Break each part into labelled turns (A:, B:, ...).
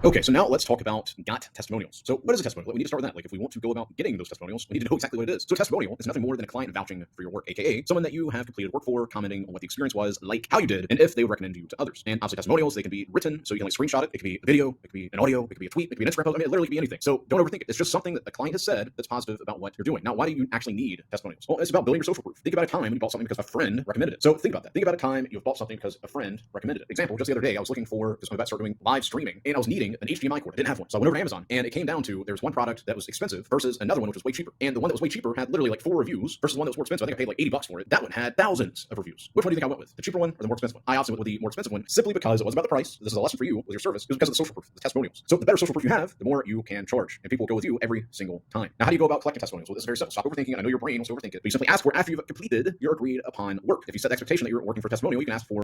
A: Okay, so now let's talk about testimonials. So what is a testimonial? We need to start with that. Like if we want to go about getting those testimonials, we need to know exactly what it is. So a testimonial is nothing more than a client vouching for your work, aka someone that you have completed work for, commenting on what the experience was, like how you did, and if they would recommend you to others. And obviously testimonials, they can be written, so you can like screenshot it. It could be a video, it could be an audio, it could be a tweet, it could be an Instagram post. I mean, it literally could be anything. So don't overthink it. It's just something that the client has said that's positive about what you're doing. Now, why do you actually need testimonials? Well, it's about building your social proof. Think about a time when you bought something because a friend recommended it. So think about that. Think about a time you bought something because a friend recommended it. Example, just the other day, I was looking for, because I'm about to start doing live streaming, and I was needing an HDMI cord. I didn't have one. So I went over to Amazon, and it came down to there was one product that was expensive versus another one which was way cheaper. And the one that was way cheaper had literally like 4 reviews versus the one that was more expensive. I think I paid like $80 for it. That one had thousands of reviews. Which one do you think I went with? The cheaper one or the more expensive one? I obviously went with the more expensive one simply because it wasn't about the price. This is a lesson for you with your service. It was because of the social proof, the testimonials. So the better social proof you have, the more you can charge, and people will go with you every single time. Now, how do you go about collecting testimonials? Well, this is very simple. Stop overthinking. I know your brain wants to overthink it, but you simply ask for it after you've completed your agreed upon work. If you set the expectation that you're working for a testimonial, you can ask for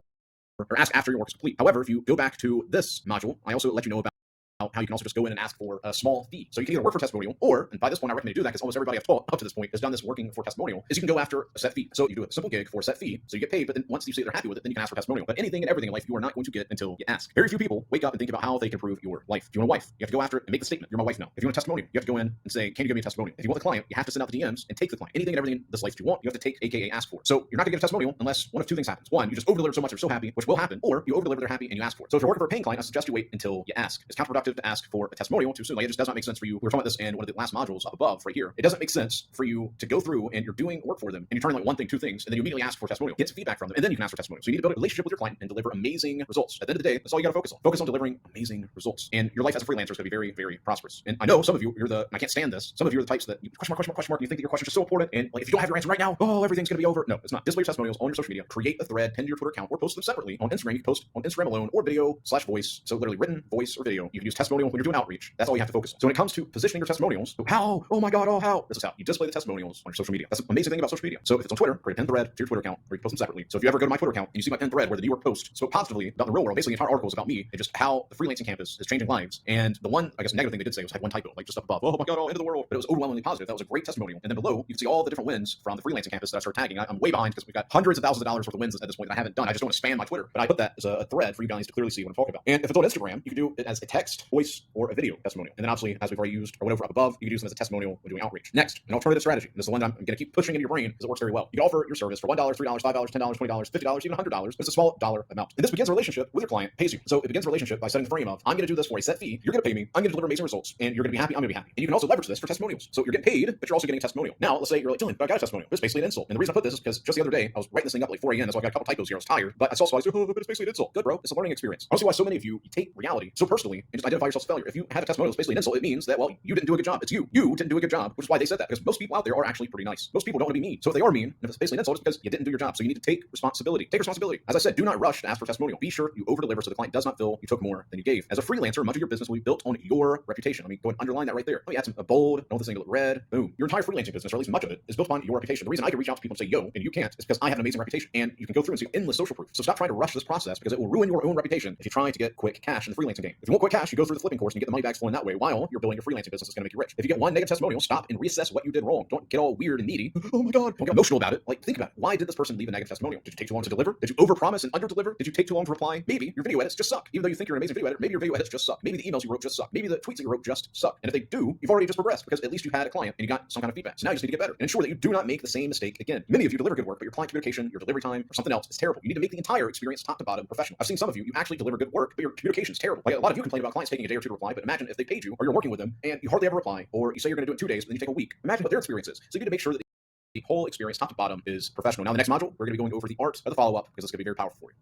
A: or ask after your work is complete. However, if you go back to this module, I also let you know about how you can also just go in and ask for a small fee. So you can either work for testimonial, or, and by this point I recommend you do that because almost everybody I've taught up to this point has done this working for testimonial, is you can go after a set fee. So you do a simple gig for a set fee, so you get paid, but then once you say they're happy with it, then you can ask for testimonial. But anything and everything in life you are not going to get until you ask. Very few people wake up and think about how they can improve your life. If you want a wife, you have to go after it and make the statement, you're my wife now. If you want a testimonial, you have to go in and say, can you give me a testimonial? If you want the client, you have to send out the DMs and take the client. Anything and everything in this life you want, you have to take, aka ask for. So you're not gonna get a testimonial unless one of two things happens. One, you just over-deliver so much they're so happy, which will happen, or you over-deliver they're happy and you ask for it. So if you're working for a paying client, I suggest you wait until you ask. It's counterproductive to ask for a testimonial too soon. Like it just does not make sense for you. We were talking about this in one of the last modules up above right here. It doesn't make sense for you to go through and you're doing work for them and you're trying like one thing, two things, and then you immediately ask for a testimonial, get some feedback from them, and then you can ask for testimonial. So you need to build a relationship with your client and deliver amazing results. At the end of the day, that's all you got to focus on. Focus on delivering amazing results. And your life as a freelancer is going to be very, very prosperous. And I know some of you, I can't stand this. Some of you are the types that you question mark, and you think that your questions are so important. And like, if you don't have your answer right now, oh, everything's going to be over. No, it's not. Display your testimonials on your social media, create a thread, pin to your Twitter account, or post them separately on Instagram. You can post on Instagram alone or video/voice. So literally written, voice, or video. You can use testimonial when you're doing outreach. That's all you have to focus on. So when it comes to positioning your testimonials, how? Oh my God, how? This is how you display the testimonials on your social media. That's the amazing thing about social media. So if it's on Twitter, create a pinned thread to your Twitter account, or you post them separately. So if you ever go to my Twitter account and you see my pinned thread where the New York Post spoke positively about the real world, basically the entire article is about me and just how the freelancing campus is changing lives. And the one, I guess, negative thing they did say was had one typo, like just up above, oh my God, end of the world. But it was overwhelmingly positive. That was a great testimonial. And then below, you can see all the different wins from the freelancing campus that I started tagging. I'm way behind because we've got hundreds of thousands of dollars worth of wins at this point that I haven't done. I just don't want to spam my Twitter, but I put that as a thread for you guys to clearly see what I'm talking about. And if it's on Instagram, you can do it as a text, voice, or a video testimonial. And then obviously, as we've already used or went over up above, you can use them as a testimonial when doing outreach. Next, an alternative strategy. And this is the one that I'm going to keep pushing into your brain because it works very well. You can offer your service for $1, $3, $5, $10, $20, $50, even $100, but it's a small dollar amount. And this begins a relationship with your client, pays you. So it begins a relationship by setting the frame of, I'm going to do this for a set fee, you're going to pay me, I'm going to deliver amazing results, and you're going to be happy, I'm going to be happy. And you can also leverage this for testimonials. So you're getting paid, but you're also getting a testimonial. Now, let's say you're like, Dylan, but I got a testimonial. It's basically an insult. And the reason I put this is because just the other day, I was writing this thing up like 4 a.m. So I got a couple typos here. I was tired, but I saw so I said, oh, but it's basically an insult. Good, bro. It's a learning experience. I don't see why so many of you take reality so personally and just identify yourself as failure. If you have a testimonial that's basically an insult, it means that, well, you didn't do a good job. It's you. You didn't do a good job, which is why they said that, because most people out there are actually pretty nice. Most people don't want to be mean. So if they are mean, and if it's basically an insult, it's because you didn't do your job. So you need to take responsibility. Take responsibility. As I said, do not rush to ask for a testimonial. Be sure you over-deliver so the client does not feel you took more than you gave. As a freelancer, much of your business will be built on your reputation. Let me go and underline that right there. Let me add a bold, I want this thing to look red. Boom. Your entire freelancing business, or at least much of it, is built on your reputation. The reason I can reach out to people and say, yo, and you can't, is because I have an amazing reputation. And you can go through and see endless social proof. So stop trying to rush this process because it will ruin your own reputation if you try to get quick cash in the freelancing game. If you want quick cash, you go through the flipping course and you get the money back flowing that way while you're building your freelancing business that's going to make you rich. If you get one negative testimonial, stop and reassess what you did wrong. Don't get all weird and needy. Oh my God. Don't get emotional about it. Like, think about it. Why did this person leave a negative testimonial? Did you take too long to deliver? Did you overpromise and underdeliver? Did you take too long to reply? Maybe your video edits just suck. Even though you think you're an amazing video editor, maybe your video edits just suck. Maybe the emails you wrote just suck. Maybe the tweets that you wrote just suck. And if they do, you've already just progressed because at least you had a client and you got some kind of feedback. So now you just need to get better and ensure that you do not make the same mistake again. Many of you deliver good work, but your client communication, your delivery time, or something else is terrible. You need to make the entire experience top to bottom professional. I've seen some of you actually deliver good work, but your communication is terrible. Like a lot of you complain about clients taking a day or two to reply, but imagine if they paid you or you're working with them and you hardly ever reply, or you say you're going to do it in 2 days, but then you take a week. Imagine what their experience is. So you need to make sure that the whole experience, top to bottom, is professional. Now, in the next module, we're going to be going over the art of the follow-up because it's going to be very powerful for you.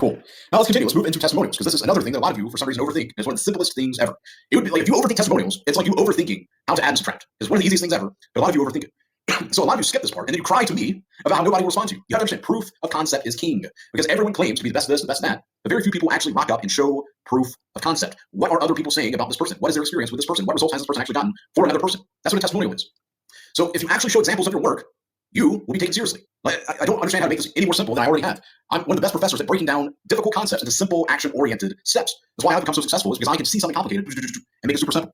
A: Cool. Now let's continue. Let's move into testimonials because this is another thing that a lot of you, for some reason, overthink. It's one of the simplest things ever. It would be like if you overthink testimonials, it's like you overthinking how to add and subtract. It's one of the easiest things ever, but a lot of you overthink it. So a lot of you skip this part and then you cry to me about how nobody will respond to you. You have to understand proof of concept is king because everyone claims to be the best of this, the best of that. But very few people actually rock up and show proof of concept. What are other people saying about this person? What is their experience with this person? What results has this person actually gotten for another person? That's what a testimonial is. So if you actually show examples of your work, you will be taken seriously. Like, I don't understand how to make this any more simple than I already have. I'm one of the best professors at breaking down difficult concepts into simple, action-oriented steps. That's why I've become so successful, is because I can see something complicated and make it super simple.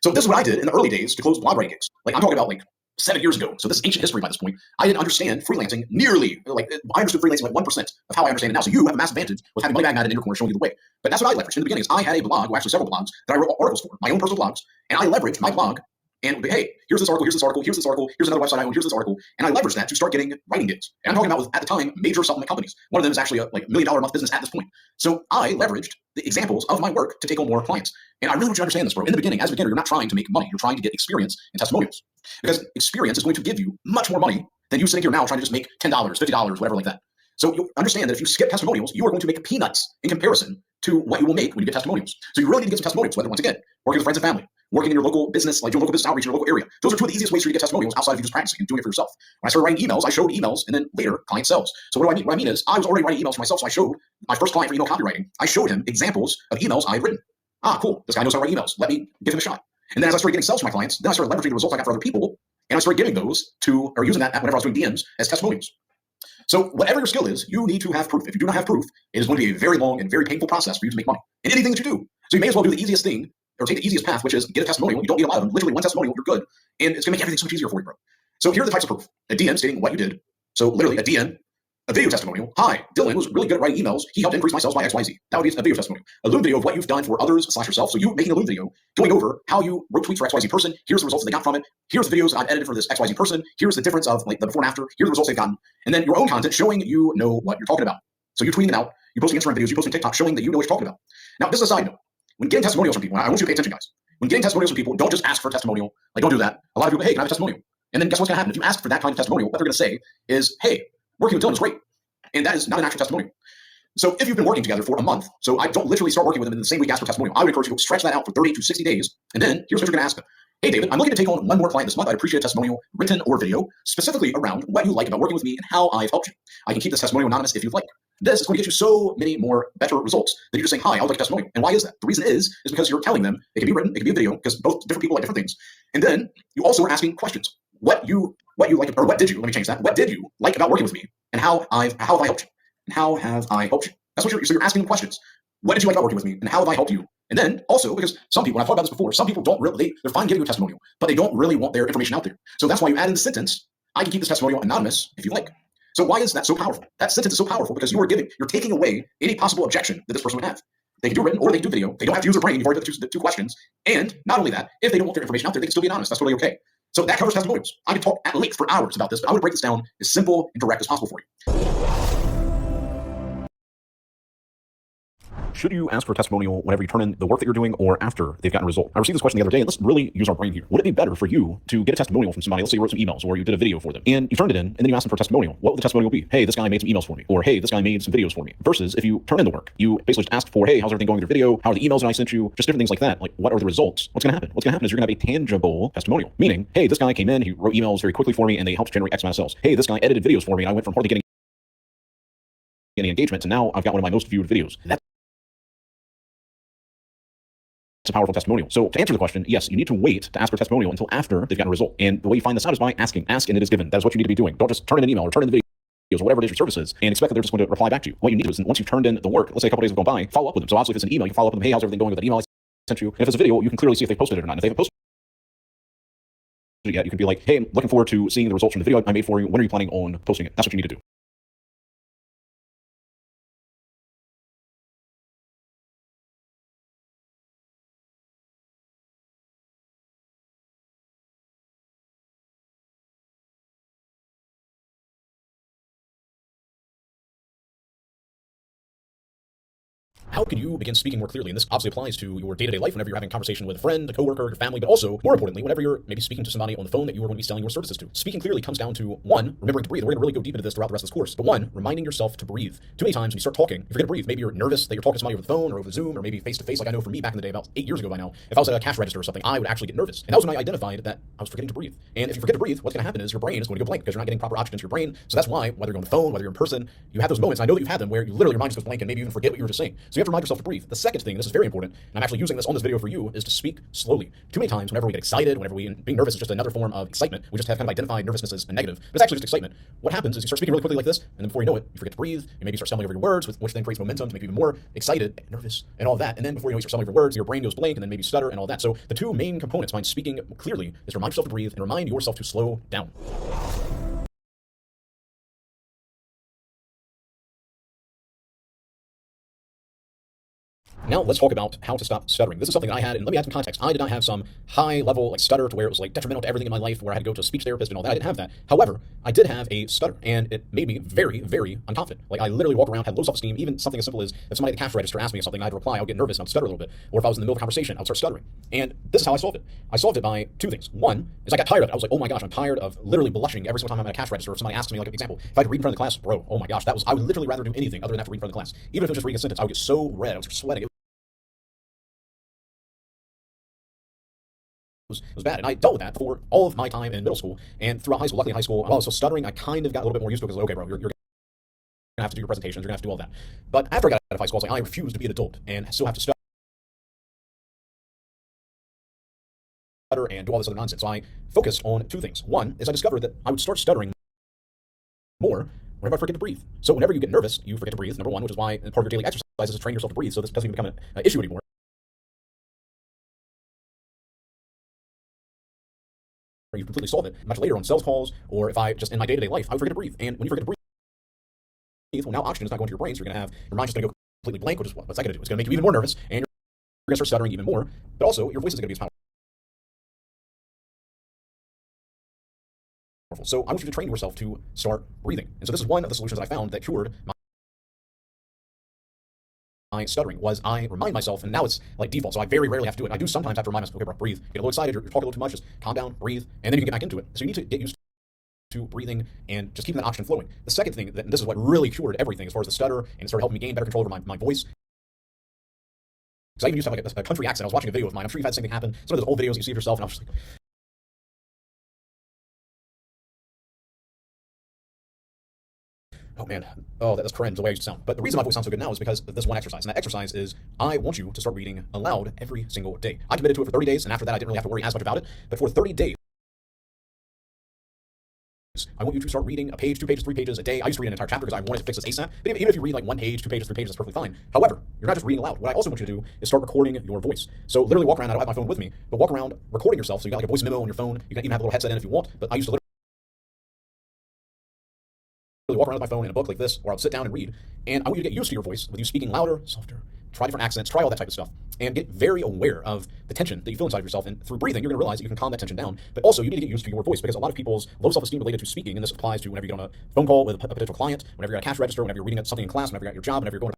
A: So this is what I did in the early days to close blog writing gigs. Like I'm talking about like 7 years ago. So this is ancient history by this point. I didn't understand freelancing nearly, like I understood freelancing like 1% of how I understand it now. So you have a massive advantage with having Money Magnet in your corner showing you the way. But that's what I leveraged in the beginning. Is I had a blog, or actually several blogs that I wrote articles for, my own personal blogs, and I leveraged my blog and hey, here's this article, here's this article, here's this article, here's another website I own, here's this article, and I leveraged that to start getting writing gigs. And I'm talking about at the time major supplement companies. One of them is actually a $1 million a month business at this point. So I leveraged the examples of my work to take on more clients. And I really want you to understand this, bro. In the beginning, as a beginner, you're not trying to make money. You're trying to get experience and testimonials. Because experience is going to give you much more money than you sitting here now trying to just make $10, $50, whatever like that. So you'll understand that if you skip testimonials, you are going to make peanuts in comparison to what you will make when you get testimonials. So you really need to get some testimonials, whether once again, working with friends and family, working in your local business, like doing local business outreach in your local area. Those are two of the easiest ways for you to get testimonials outside of you just practicing and doing it for yourself. When I started writing emails, I showed emails, and then later client sells. So what do I mean? What I mean is I was already writing emails for myself, so I showed my first client for email copywriting. I showed him examples of emails I had written. Ah, cool. This guy knows how to write emails. Let me give him a shot. And then as I started getting sales from my clients, then I started leveraging the results I got for other people, and I started giving those to, or using that whenever I was doing DMs as testimonials. So whatever your skill is, you need to have proof. If you do not have proof, it is going to be a very long and very painful process for you to make money in anything that you do. So you may as well do the easiest thing, or take the easiest path, which is get a testimonial. You don't need a lot of them. Literally one testimonial, you're good. And it's going to make everything so much easier for you, bro. So here are the types of proof. A DM stating what you did. So literally a DM, a video testimonial. Hi, Dylan was really good at writing emails. He helped increase my sales by XYZ. That would be a video testimonial. A Loom video of what you've done for others / yourself. So you making a Loom video, going over how you wrote tweets for XYZ person. Here's the results that they got from it. Here's the videos I've edited for this XYZ person. Here's the difference of like the before and after. Here's the results they've gotten. And then your own content showing you know what you're talking about. So you tweeting it out, you posting Instagram videos, you posting TikTok showing that you know what you're talking about. Now, this is a side note. When getting testimonials from people, I want you to pay attention, guys. When getting testimonials from people, don't just ask for a testimonial. Like, don't do that. A lot of people, hey, can I have a testimonial? And then guess what's going to happen? If you ask for that kind of testimonial, what they're going to say is, hey, working with Dylan is great. And that is not an actual testimonial. So if you've been working together for a month, so I don't literally start working with them in the same week as for testimonial. I would encourage you to stretch that out for 30 to 60 days. And then here's what you're going to ask them. Hey, David, I'm looking to take on one more client this month. I'd appreciate a testimonial, written or video, specifically around what you like about working with me and how I've helped you. I can keep this testimonial anonymous if you'd like. This is going to get you so many more better results than you're just saying, hi, I would like a testimonial. And why is that? The reason is because you're telling them it can be written, it can be a video, because both different people like different things. And then you also are asking questions. What you like, or what did you, let me change that. What did you like about working with me? And how have I helped you? And how have I helped you? That's what so you're asking them questions. What did you like about working with me? And how have I helped you? And then also, because some people, and I've talked about this before, some people don't really, they're fine giving you a testimonial, but they don't really want their information out there. So that's why you add in the sentence, I can keep this testimonial anonymous if you like. So why is that so powerful? That sentence is so powerful because you're taking away any possible objection that this person would have. They can do written or they can do video. They don't have to use their brain. You've already got the two questions. And not only that, if they don't want their information out there, they can still be anonymous. That's totally okay. So that covers testimonials. I could talk at length for hours about this, but I would break this down as simple and direct as possible for you.
B: Should you ask for a testimonial whenever you turn in the work that you're doing or after they've gotten a result? I received this question the other day, and let's really use our brain here. Would it be better for you to get a testimonial from somebody? Let's say you wrote some emails or you did a video for them and you turned it in and then you asked them for a testimonial. What would the testimonial be? Hey, this guy made some emails for me. Or hey, this guy made some videos for me. Versus if you turn in the work, you basically just asked for, hey, how's everything going with your video? How are the emails that I sent you? Just different things like that. Like, what are the results? What's going to happen? What's going to happen is you're going to have a tangible testimonial. Meaning, hey, this guy came in, he wrote emails very quickly for me and they helped generate X amount of sales. Hey, this guy edited videos for me and I went from hardly getting any engagement to now I've got one of my most viewed videos. It's a powerful testimonial. So to answer the question, yes, you need to wait to ask for a testimonial until after they've gotten a result. And the way you find this out is by asking. Ask and it is given. That is what you need to be doing. Don't just turn in an email or turn in the videos or whatever it is your service is and expect that they're just going to reply back to you. What you need to do is once you've turned in the work, let's say a couple days have gone by, follow up with them. So obviously if it's an email, you follow up with them. Hey, how's everything going with that email I sent you? And if it's a video, you can clearly see if they posted it or not. And if they haven't posted it yet, you can be like, hey, I'm looking forward to seeing the results from the video I made for you. When are you planning on posting it? That's what you need to do.
A: How can you begin speaking more clearly? And this obviously applies to your day-to-day life whenever you're having a conversation with a friend, a coworker, your family, but also, more importantly, whenever you're maybe speaking to somebody on the phone that you are going to be selling your services to. Speaking clearly comes down to, one, remembering to breathe. We're going to really go deep into this throughout the rest of this course. But one, reminding yourself to breathe. Too many times when you start talking, you forget to breathe. Maybe you're nervous that you're talking to somebody over the phone or over Zoom or maybe face-to-face. Like I know for me back in the day, about 8 years ago by now, if I was at a cash register or something, I would actually get nervous. And that was when I identified that I was forgetting to breathe. And if you forget to breathe, what's going to happen is your brain is going to go blank because you're not getting proper oxygen to your brain. So that's why, whether you're on the phone, whether you're in person, you have those moments. I know that you've had them where you literally your mind just goes blank and maybe you even forget what you were just saying. So you have
B: to remind yourself to breathe. The second thing, and this is very important, and I'm actually using this on this video for you, is to speak slowly. Too many times, whenever we get excited, being nervous is just another form of excitement. We just have kind of identified nervousness as a negative, but it's actually just excitement. What happens is you start speaking really quickly like this, and then before you know it, you forget to breathe. You maybe start stumbling over your words, which then creates momentum to make you even more excited, nervous, and all that. And then before you know it, you start stumbling over your words, your brain goes blank, and then maybe stutter and all that. So the two main components behind speaking clearly is to remind yourself to breathe and remind yourself to slow down. Now let's talk about how to stop stuttering. This is something that I had, and let me add some context. I did not have some high level stutter to where it was detrimental to everything in my life, where I had to go to a speech therapist and all that. I didn't have that. However, I did have a stutter, and it made me very, very unconfident. I literally walked around, had low self-esteem. Even something as simple as if somebody at the cash register asked me something, I'd reply, I would get nervous and I'd stutter a little bit. Or if I was in the middle of a conversation, I would start stuttering. And this is how I solved it. I solved it by two things. One is I got tired of it. I was like, oh my gosh, I'm tired of literally blushing every single time I'm at a cash register. If somebody asks me, an example, if I could read in front of the class, bro, oh my gosh, I would literally rather do anything other than have to read in front of the class. Even if it was just reading a sentence, I would get so red, I was sweating. It was bad, and I dealt with that for all of my time in middle school and throughout high school. Luckily in high school, while I was still stuttering, I kind of got a little bit more used to it because, okay, bro, you're going to have to do your presentations, you're going to have to do all that. But after I got out of high school, I was like, I refuse to be an adult and still have to stutter and do all this other nonsense. So I focused on two things. One is I discovered that I would start stuttering more whenever I forget to breathe. So whenever you get nervous, you forget to breathe, number one, which is why part of your daily exercise is to train yourself to breathe, so this doesn't even become an issue anymore. You completely solve it much later on sales calls, or if I just in my day-to-day life, I would forget to breathe. And when you forget to breathe, well, now oxygen is not going to your brain, so you're going to have your mind's just going to go completely blank, which is what's that going to do? It's going to make you even more nervous, and you're going to start stuttering even more, but also your voice is going to be as powerful. So I want you to train yourself to start breathing. And so this is one of the solutions that I found that cured my stuttering, was I remind myself, and now it's default, so I very rarely have to do it. I do sometimes have to remind myself, okay, bro, breathe. Get a little excited, you're talking a little too much, just calm down, breathe, and then you can get back into it. So you need to get used to breathing and just keeping that oxygen flowing. The second thing, and this is what really cured everything as far as the stutter, and it started helping me gain better control over my voice. Because I even used to have a country accent. I was watching a video of mine. I'm sure you've had the same thing happen. Some of those old videos you see of yourself, and I was just like, oh man, that's cringe the way I used to sound. But the reason my voice sounds so good now is because of this one exercise. And that exercise is I want you to start reading aloud every single day. I committed to it for 30 days, and after that I didn't really have to worry as much about it. But for 30 days, I want you to start reading a page, 2 pages, 3 pages a day. I used to read an entire chapter because I wanted to fix this ASAP. But even if you read 1 page, 2 pages, 3 pages, that's perfectly fine. However, you're not just reading aloud. What I also want you to do is start recording your voice. So literally walk around, I don't have my phone with me, but walk around recording yourself. So you got a voice memo on your phone. You can even have a little headset in if you want. But I used to walk around with my phone in a book like this, or I'll sit down and read. And I want you to get used to your voice with you speaking louder, softer, try different accents, try all that type of stuff, and get very aware of the tension that you feel inside of yourself. And through breathing, you're going to realize that you can calm that tension down. But also, you need to get used to your voice, because a lot of people's low self-esteem related to speaking, and this applies to whenever you get on a phone call with a potential client, whenever you're at a cash register, whenever you're reading something in class, whenever you're at your job, whenever you're going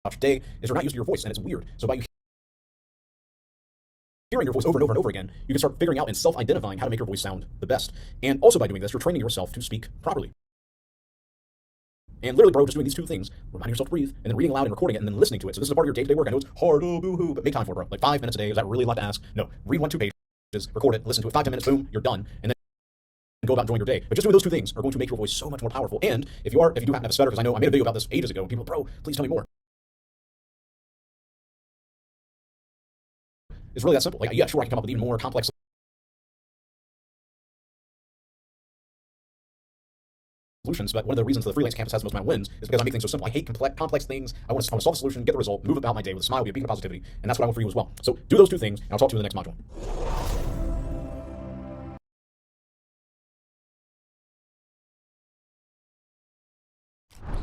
B: about your day, is you're not used to your voice, and it's weird. So by you hearing your voice over and over and over again, you can start figuring out and self-identifying how to make your voice sound the best. And also by doing this, you're training yourself to speak properly. And literally, bro, just doing these two things, reminding yourself to breathe, and then reading aloud and recording it, and then listening to it. So this is a part of your day-to-day work. I know it's hard, oh, boo-hoo, but make time for it, bro. 5 minutes a day, is that really a lot to ask? No. Read 1, 2 pages, record it, listen to it, 5, 10 minutes, boom, you're done. And then go about enjoying your day. But just doing those two things are going to make your voice so much more powerful. And if you do happen to have a stutter, because I know I made a video about this ages ago, and people, bro, please tell me more. It's really that simple. Yeah, sure, I can come up with even more complex solutions, but one of the reasons the freelance campus has most of my wins is because I make things so simple. I hate complex things. I want to solve a solution, get the result, move about my day with a smile, be a beacon of positivity, and that's what I want for you as well. So do those two things, and I'll talk to you in the next module.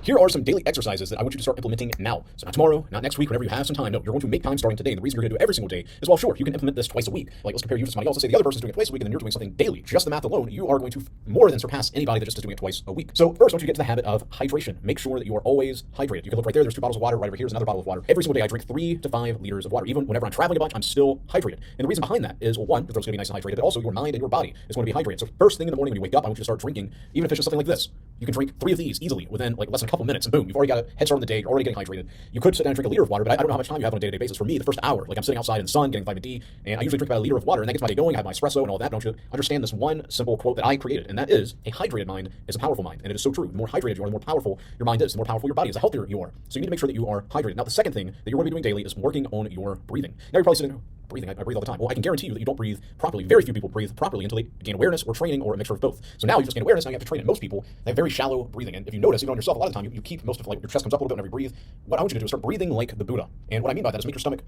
B: Here are some daily exercises that I want you to start implementing now. So not tomorrow, not next week, whenever you have some time. No, you're going to make time starting today. And the reason you're going to do it every single day is, well, sure, you can implement this twice a week. Let's compare you to somebody else. Let's say the other person's doing it twice a week, and then you're doing something daily. Just the math alone, you are going to more than surpass anybody that just is doing it twice a week. So first, I want you to get to the habit of hydration. Make sure that you are always hydrated. You can look right there. There's 2 bottles of water. Right over here is another bottle of water. Every single day, I drink 3 to 5 liters of water. Even whenever I'm traveling a bunch, I'm still hydrated. And the reason behind that is, well, one, your throat's going to be nice and hydrated, but also your mind and your body is going to be hydrated. So first thing in the morning when you wake up, I want you to start drinking, even if it's just something like this. You can drink 3 of these easily within less than a
A: couple minutes, and boom, you've already got a head start on the day. You're already getting hydrated. You could sit down and drink a liter of water, but I don't know how much time you have on a day-to-day basis. For me, the first hour, like I'm sitting outside in the sun, getting vitamin D, and I usually drink about a liter of water, and that gets my day going. I have my espresso and all that. Don't you understand this one simple quote that I created, and that is, a hydrated mind is a powerful mind, and it is so true. The more hydrated you are, the more powerful your mind is, the more powerful your body is, the healthier you are. So you need to make sure that you are hydrated. Now, the second thing that you're going to be doing daily is working on your breathing. Now, you're probably sitting there, breathing, I breathe all the time. Well, I can guarantee you that you don't breathe properly. Very few people breathe properly until they gain awareness or training or a mixture of both. So now you just gain awareness, now you have to train it. Most people, they have very shallow breathing. And if you notice, even on yourself, a lot of the time, you keep most of, like, your chest comes up a little bit whenever you breathe. What I want you to do is start breathing like the Buddha. And what I mean by that is make your stomach,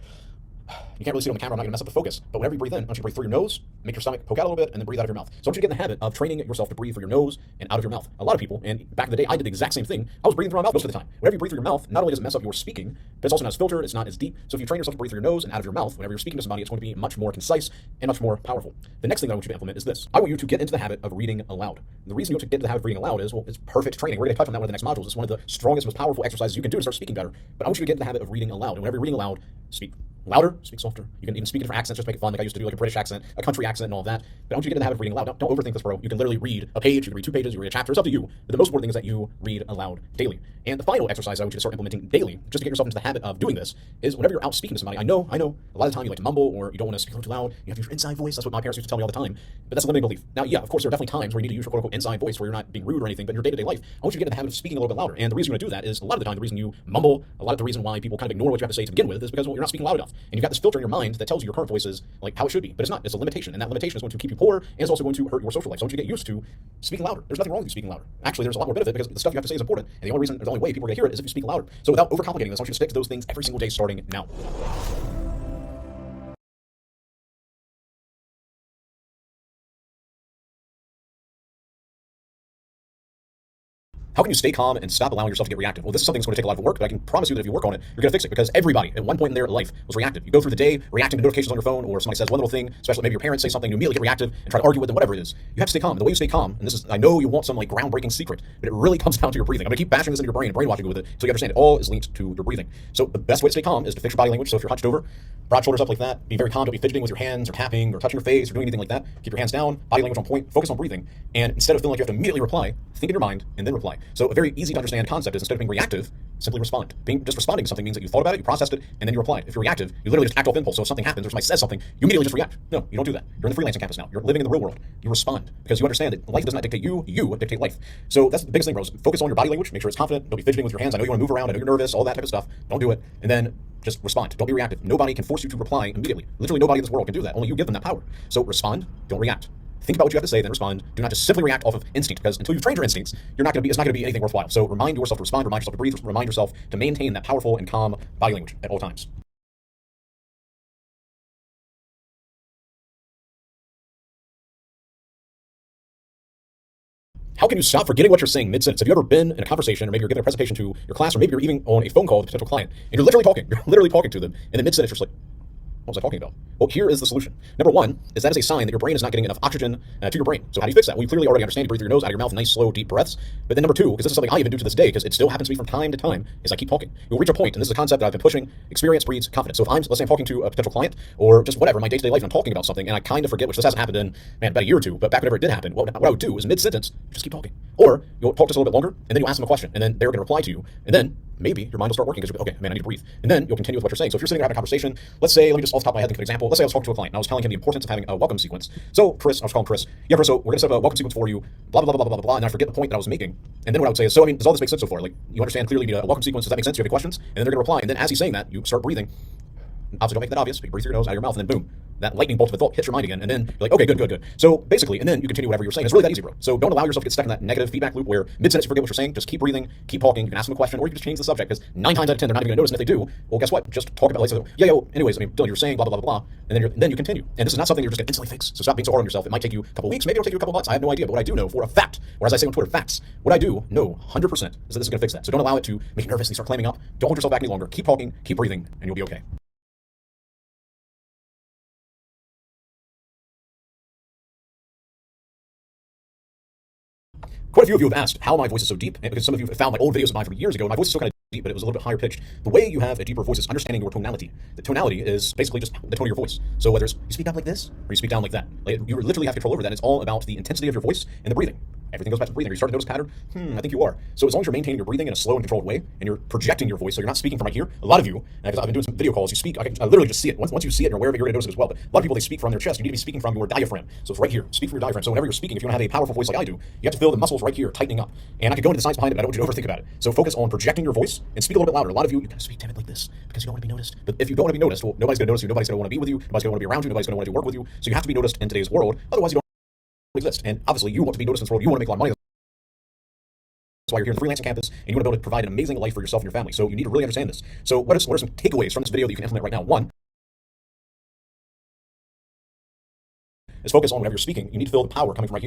A: you can't really see it on the camera, I'm not going to mess up the focus, but whenever you breathe in, I want you to breathe through your nose, make your stomach poke out a little bit, and then breathe out of your mouth. So I want you to get in the habit of training yourself to breathe through your nose and out of your mouth. A lot of people, and back in the day, I did the exact same thing. I was breathing through my mouth most of the time. Whenever you breathe through your mouth, not only does it mess up your speaking, but it's also not as filtered, it's not as deep. So if you train yourself to breathe through your nose and out of your mouth, whenever you're speaking to somebody, it's going to be much more concise and much more powerful. The next thing that I want you to implement is this. I want you to get into the habit of reading aloud. And the reason you want to get into the habit of reading aloud is, well, it's perfect training. We're going to touch on that one of the next modules. It's one of the strongest, most powerful exercises you can do to start speaking better. But I want you to get into the habit of reading aloud. And whenever you're reading aloud, speak louder, speak softer. You can even speak in different accents, just make it fun, like I used to do, like a British accent, a country accent, and all of that. But I want you to get in the habit of reading aloud. Don't overthink this, bro. You can literally read a page, you can read 2 pages, you can read a chapter, it's up to you. But the most important thing is that you read aloud daily. And the final exercise I want you to start implementing daily, just to get yourself into the habit of doing this, is whenever you're out speaking to somebody, I know, a lot of the time you like to mumble, or you don't want to speak a little too loud, you have to use your inside voice. That's what my parents used to tell me all the time. But that's a limiting belief. Now, yeah, of course, there are definitely times where you need to use your quote-unquote inside voice where you're not being rude or anything, but in your day-to-day life, I want you to get in the habit of speaking a little bit louder. And the reason you're going to do that is, a lot of the time, the reason you mumble, a lot of the reason why people kind of ignore what you have to say to begin with is because, well, you're not speaking loud enough. And you've got this filter in your mind that tells you your current voice is like how it should be, but it's not. It's a limitation, and that limitation is going to keep you poor, and it's also going to hurt your social life. So I want you to get used to speaking louder. There's nothing wrong with you speaking louder. Actually, there's a lot more benefit because the stuff you have to say is important, and the only way people are going to hear it is if you speak louder. So without overcomplicating this, I want you to stick to those things every single day starting now. How can you stay calm and stop allowing yourself to get reactive? Well, this is something that's going to take a lot of work, but I can promise you that if you work on it, you're going to fix it, because everybody at one point in their life was reactive. You go through the day reacting to notifications on your phone, or somebody says one little thing, especially maybe your parents say something, you immediately get reactive and try to argue with them, whatever it is. You have to stay calm. And the way you stay calm, and this is, I know you want some like groundbreaking secret, but it really comes down to your breathing. I'm going to keep bashing this into your brain and brainwashing you with it so you understand it all is linked to your breathing. So the best way to stay calm is to fix your body language. So if you're hunched over, broad shoulders up like that, be very calm. Don't be fidgeting with your hands or tapping or touching your face or doing anything like that. Keep your hands down, body language on point, focus on breathing. And instead of feeling like you have to immediately reply, think in your mind and then reply. So a very easy to understand concept is, instead of being reactive, simply respond. Just responding to something means that you thought about it, you processed it, and then you replied. If you're reactive, you literally just act off impulse. So if something happens or somebody says something, you immediately just react. No, you don't do that. You're in the freelancing campus now. You're living in the real world. You respond because you understand that life does not dictate you dictate life. So that's the biggest thing, bros. Focus on your body language. Make sure it's confident. Don't be fidgeting with your hands. I know you want to move around. I know you're nervous. All that type of stuff. Don't do it. And then just respond. Don't be reactive. Nobody can force you to reply immediately. Literally nobody in this world can do that. Only you give them that power. So respond. Don't react. Think about what you have to say, then respond. Do not just simply react off of instinct, because until you've trained your instincts, it's not going to be anything worthwhile. So remind yourself to respond, remind yourself to breathe, remind yourself to maintain that powerful and calm body language at all times. How can you stop forgetting what you're saying mid-sentence? Have you ever been in a conversation, or maybe you're giving a presentation to your class, or maybe you're even on a phone call with a potential client, and you're literally talking to them, and then mid-sentence you're just like, what was I talking about? Well, here is the solution. Number one is that is a sign that your brain is not getting enough oxygen to your brain. So how do you fix that? Well, you clearly already understand. You breathe through your nose, out of your mouth, nice, slow, deep breaths. But then number two, because this is something I even do to this day, because it still happens to me from time to time, is I keep talking. You'll reach a point, and this is a concept that I've been pushing. Experience breeds confidence. So if let's say I'm talking to a potential client, or just whatever, my day-to-day life, and I'm talking about something, and I kind of forget, which this hasn't happened in, about a year or two, but back whenever it did happen, what I would do is mid-sentence, just keep talking. Or you'll talk just a little bit longer, and then you'll ask them a question, and then they're going to reply to you, and then maybe your mind will start working because you'll be, okay, man, I need to breathe. And then you'll continue with what you're saying. So if you're sitting there having a conversation, let's say, let me just off the top of my head think of an example. Let's say I was talking to a client and I was telling him the importance of having a welcome sequence. So Chris, I was calling Chris. Yeah, Chris, so we're going to set up a welcome sequence for you, blah, blah, blah, blah, blah, blah, and I forget the point that I was making. And then what I would say is, so I mean, does all this make sense so far? Like, you understand clearly you need a welcome sequence. Does that make sense? Do you have any questions? And then they're going to reply. And then as he's saying that, you start breathing. Obviously, don't make that obvious. You breathe through your nose, out of your mouth, and then boom, that lightning bolt of a thought hits your mind again. And then you're like, okay, good. So basically, and then you continue whatever you're saying. It's really that easy, bro. So don't allow yourself to get stuck in that negative feedback loop where mid-sentence you forget what you're saying. Just keep breathing, keep talking. You can ask them a question, or you can just change the subject, because 9 times out of 10 they're not even going to notice. And if they do, well, guess what? Just talk about it. Like, anyways, I mean, Dylan, you're saying blah blah blah blah, and then you continue. And this is not something you're just going to instantly fix. So stop being so hard on yourself. It might take you a couple weeks, maybe it'll take you a couple months. I have no idea. But what I do know for a fact, or as I say on Twitter, facts. What I do know 100% is that this is going to fix that. So don't allow it to make you nervous and start clamming up. Don't hold yourself back any longer. Keep talking, keep breathing, and you'll be okay. Quite a few of you have asked how my voice is so deep, and because some of you have found my old videos of mine from years ago, my voice is still kind of deep, but it was a little bit higher pitched. The way you have a deeper voice is understanding your tonality. The tonality is basically just the tone of your voice. So whether it's you speak up like this, or you speak down like that, like, you literally have control over that. It's all about the intensity of your voice and the breathing.
B: Everything goes back to breathing. Are you starting to notice a pattern? I think you are. So as long as you're maintaining your breathing in a slow and controlled way, and you're projecting your voice, so you're not speaking from right here. A lot of you, because I've been doing some video calls, you speak. I literally just see it. Once you see it, you're aware of it. You're going to notice it as well. But a lot of people, they speak from their chest. You need to be speaking from your diaphragm. So it's right here. Speak from your diaphragm. So whenever you're speaking, if you want to have a powerful voice like I do, you have to feel the muscles right here tightening up. And I could go into the science behind it, but I don't want you to overthink about it. So focus on projecting your voice and speak a little bit louder. A lot of you kind of speak timid like this because you don't want to be noticed. But if you don't want to be noticed, well, nobody's going to notice you. Nobody's going to want to be with you. Nobody's going to want to be around you. Nobody's going to want to do work with you. So you have to be noticed in today's world. Otherwise, you don't exist. And obviously, you want to be noticed in this world. You want to make a lot of money. That's why you're here in the freelancing campus, and you want to be able to provide an amazing life for yourself and your family. So you need to really understand this. So what are some takeaways from this video that you can implement right now? One is focus on whenever you're speaking. You need to feel the power coming from right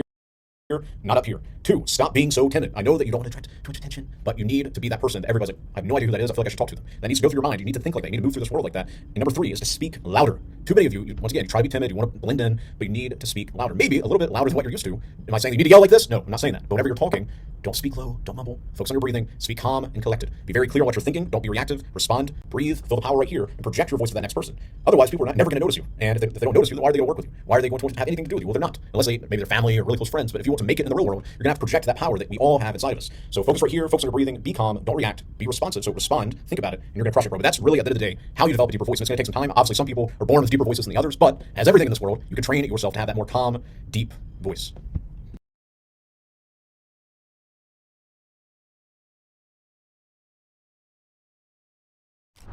B: here, not up here. Two, stop being so timid. I know that you don't want to attract too much attention, but you need to be that person that everybody's like, I have no idea who that is. I feel like I should talk to them. That needs to go through your mind. You need to think like that. You need to move through this world like that. And number three is to speak louder. Too many of you, once again, you try to be timid, you want to blend in, but you need to speak louder. Maybe a little bit louder than what you're used to. Am I saying you need to yell like this? No, I'm not saying that. But whenever you're talking, don't speak low, don't mumble, focus on your breathing, speak calm and collected. Be very clear on what you're thinking, don't be reactive, respond, breathe, feel the power right here, and project your voice to that next person. Otherwise, people are never going to notice you. And if they don't notice you, then why are they going to work with you? Why are they going to have anything to do with you? Well, they're not. Unless maybe they're family or really close friends. But if you want to make it in the real world, you're going to have to project that power that we all have inside of us. So focus right here, focus on your breathing, be calm, don't react, be responsive. So respond, think about it, and you're going to crush it, bro. But that's really, at the end of the day, how you develop a deeper voice. And it's going to take some time. Obviously, some people are born with deeper voices than the others, but as everything in this world, you can train yourself to have that more calm, deep voice.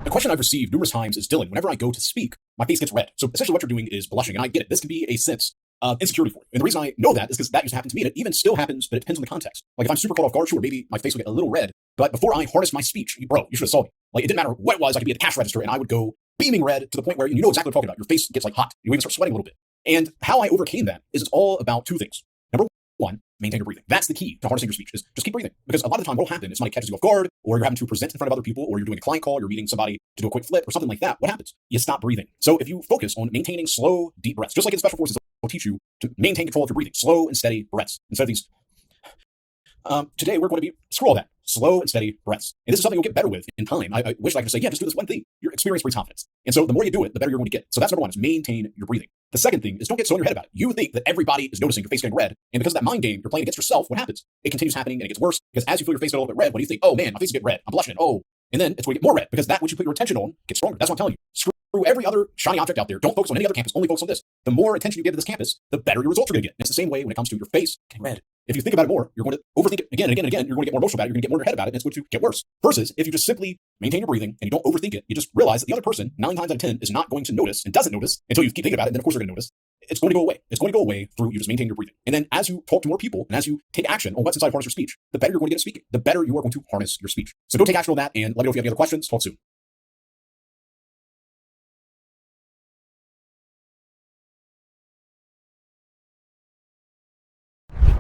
A: A question I've received numerous times is, Dylan, whenever I go to speak, my face gets red. So essentially what you're doing is blushing, and I get it. This can be a sense of insecurity for you. And the reason I know that is because that used to happen to me, and it even still happens, but it depends on the context. Like if I'm super caught off guard, sure, maybe my face will get a little red, but before I harnessed my speech, bro, you should have saw me. Like it didn't matter what it was, I could be at the cash register, and I would go beaming red to the point where you know exactly what I'm talking about. Your face gets like hot. You even start sweating a little bit. And how I overcame that is it's all about two things. Number one, maintain your breathing. That's the key to harnessing your speech, is just keep breathing. Because a lot of the time what will happen is somebody catches you off guard, or you're having to present in front of other people, or you're doing a client call, you're meeting somebody to do a quick flip or something like that. What happens? You stop breathing. So if you focus on maintaining slow, deep breaths, just like in special forces, they'll teach you to maintain control of your breathing, slow and steady breaths. Instead of these, today we're going to be, screw all that, slow and steady breaths. And this is something you'll get better with in time. I wish I could say, yeah, just do this one thing. Your experience breeds confidence. And so the more you do it, the better you're going to get. So that's number one, is maintain your breathing. The second thing is don't get so in your head about it. You think that everybody is noticing your face getting red, and because of that mind game you're playing against yourself, what happens? It continues happening and it gets worse, because as you feel your face get a little bit red, what do you think? Oh man, my face is getting red. I'm blushing. Oh, and then it's going to get more red, because that which you put your attention on gets stronger. That's what I'm telling you. Screw every other shiny object out there. Don't focus on any other campus. Only focus on this. The more attention you give to this campus, the better your results are going to get. And it's the same way when it comes to your face getting red. If you think about it more, you're going to overthink it again and again and again. You're going to get more emotional about it. You're going to get more in your head about it, and it's going to get worse. Versus if you just simply maintain your breathing and you don't overthink it, you just realize that the other person 9 times out of 10 is not going to notice and doesn't notice until you keep thinking about it. And then of course they're going to notice. It's going to go away. It's going to go away through you just maintain your breathing. And then as you talk to more people and as you take action on what's inside harness your speech, the better you're going to get at speaking. The better you are going to harness your speech. So go take action on that, and let me know if you have any other questions. Talk soon.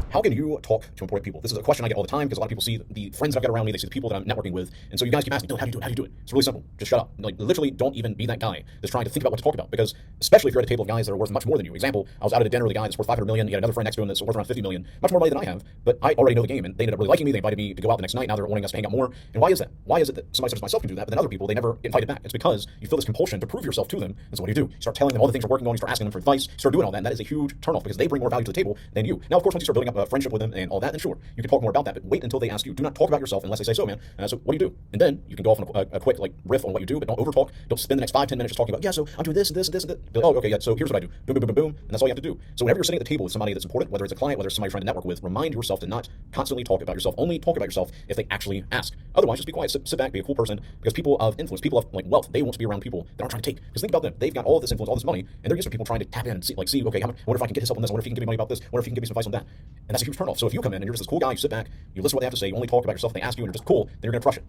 B: How can you talk to important people? This is a question I get all the time, because a lot of people see the friends that I've got around me, they see the people that I'm networking with, and so you guys keep asking, how do you do it? How do you do it? It's really simple. Just shut up. Like literally, don't even be that guy that's trying to think about what to talk about, because especially if you're at a table of guys that are worth much more than you. Example, I was out at a dinner with a guy that's worth 500 million. He had another friend next to him that's worth around 50 million, much more money than I have. But I already know the game, and they ended up really liking me. They invited me to go out the next night. Now they're wanting us to hang out more. And why is that? Why is it that somebody such as myself can do that, but then other people, they never get invited back? It's because you feel this compulsion to prove yourself to them. And so what do? You start telling them all the things you're working on. You start asking them for advice. You start doing all that, and that is a huge turnoff, because they bring more value to the table than you. Now, of course, once you start building up a friendship with them and all that, then sure, you can talk more about that, but wait until they ask you. Do not talk about yourself unless they say so, man. So what do? And then you can go off on a quick like riff on what you do, but don't over talk. Don't spend the next 5-10 minutes just talking about, yeah, so I'm doing this and this and this and that. Like, oh, okay, yeah, so here's what I do. Boom, boom, boom, boom, boom. And that's all you have to do. So whenever you're sitting at the table with somebody that's important, whether it's a client, whether it's somebody you're trying to network with, remind yourself to not constantly talk about yourself. Only talk about yourself if they actually ask. Otherwise, just be quiet, sit back, be a cool person, because people of influence, people of like wealth, they want to be around people that aren't trying to take. Because think about them. They've got all this influence, all this money, and they're used to people trying to tap in and see, okay, I wonder if I can get his help on this. I wonder if he can give me money about this. I wonder if he can give me some advice on that. And that's a huge turnoff. So if you come in and you're just this cool guy, you sit back, you listen to what they have to say, you only talk about yourself, they ask you, and you're just cool, then you're going to crush it.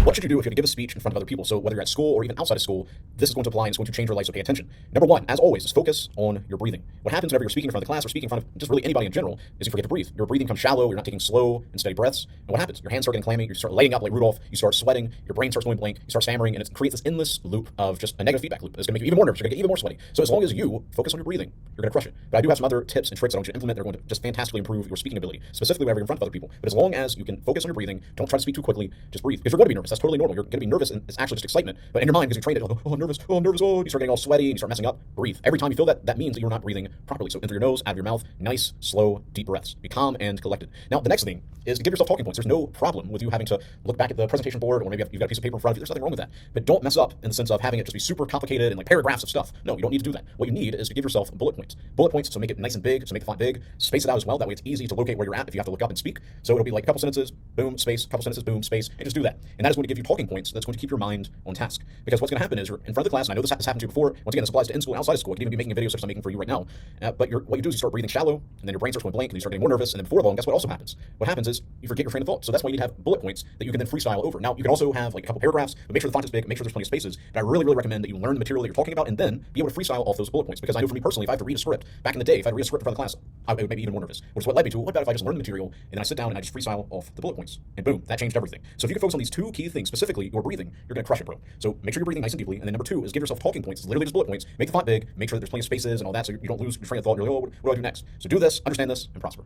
B: What should you do if you have to give a speech in front of other people? So whether you're at school or even outside of school, this is going to apply and it's going to change your life, so pay attention. Number one, as always, is focus on your breathing. What happens whenever you're speaking in front of the class or speaking in front of just really anybody in general is you forget to breathe. Your breathing becomes shallow, you're not taking slow and steady breaths. And what happens? Your hands start getting clammy, you start lighting up like Rudolph, you start sweating, your brain starts going blank, you start stammering, and it creates this endless loop of just a negative feedback loop. It's going to make you even more nervous, you're going to get even more sweaty. So as long as you focus on your breathing, you're going to crush it. But I do have some other tips and tricks that I want you to implement that are going to just fantastically improve your speaking ability, specifically whenever you're in front of other people. But as long as you can focus on your breathing, don't try to speak too quickly, just breathe. Because you're going to be nervous. That's totally normal. You're going to be nervous, and it's actually just excitement. But in your mind, because you're trained it, oh, I'm nervous, oh, I'm nervous, oh, you start getting all sweaty, and you start messing up. Breathe. Every time you feel that, that means that you're not breathing properly. So in through your nose, out of your mouth, nice, slow, deep breaths. Be calm and collected. Now, the next thing is to give yourself talking points. There's no problem with you having to look back at the presentation board, or maybe you've got a piece of paper in front of you. There's nothing wrong with that. But don't mess up in the sense of having it just be super complicated and like paragraphs of stuff. No, you don't need to do that. What you need is to give yourself bullet points. Bullet points, so make it nice and big, so make the font big. Space it out as well. That way it's easy to locate where you're at if you have to look up and speak. So it'll be like a couple sentences, boom, space, couple sentences, boom, space, and just do that. And that is going to give you talking points that's going to keep your mind on task. Because what's going to happen is you're in front of the class, and I know this has happened to you before. Once again, this applies to in school and outside of school. I could even be making a video such as I'm making for you right now. But what you do is you start breathing shallow, and then your brain starts going blank, and you start getting more nervous, and then before long, guess what also happens? What happens is you forget your train of thought. So that's why you need to have bullet points that you can then freestyle over. Now, you can also have like a couple paragraphs, but make sure the font is big, make sure there's plenty of spaces. But I really, really recommend that you learn the material that you're talking about and then be able to freestyle off those bullet points. Because I know for me personally, if I have to read a script, back in the day, if I had to read a script in front of the class, I would maybe even more nervous. Which is what led me to, what about if I just learn the material and then I sit down and I just freestyle off the bullet points? And boom, that changed everything. So if you can focus on these two key things, specifically your breathing, you're going to crush it, bro. So make sure you're breathing nice and deeply. And then number two is give yourself talking points. It's literally just bullet points. Make the font big, make sure that there's plenty of spaces and all that so you don't lose your train of thought. You're like, oh, what do I do next? So do this, understand this, and prosper.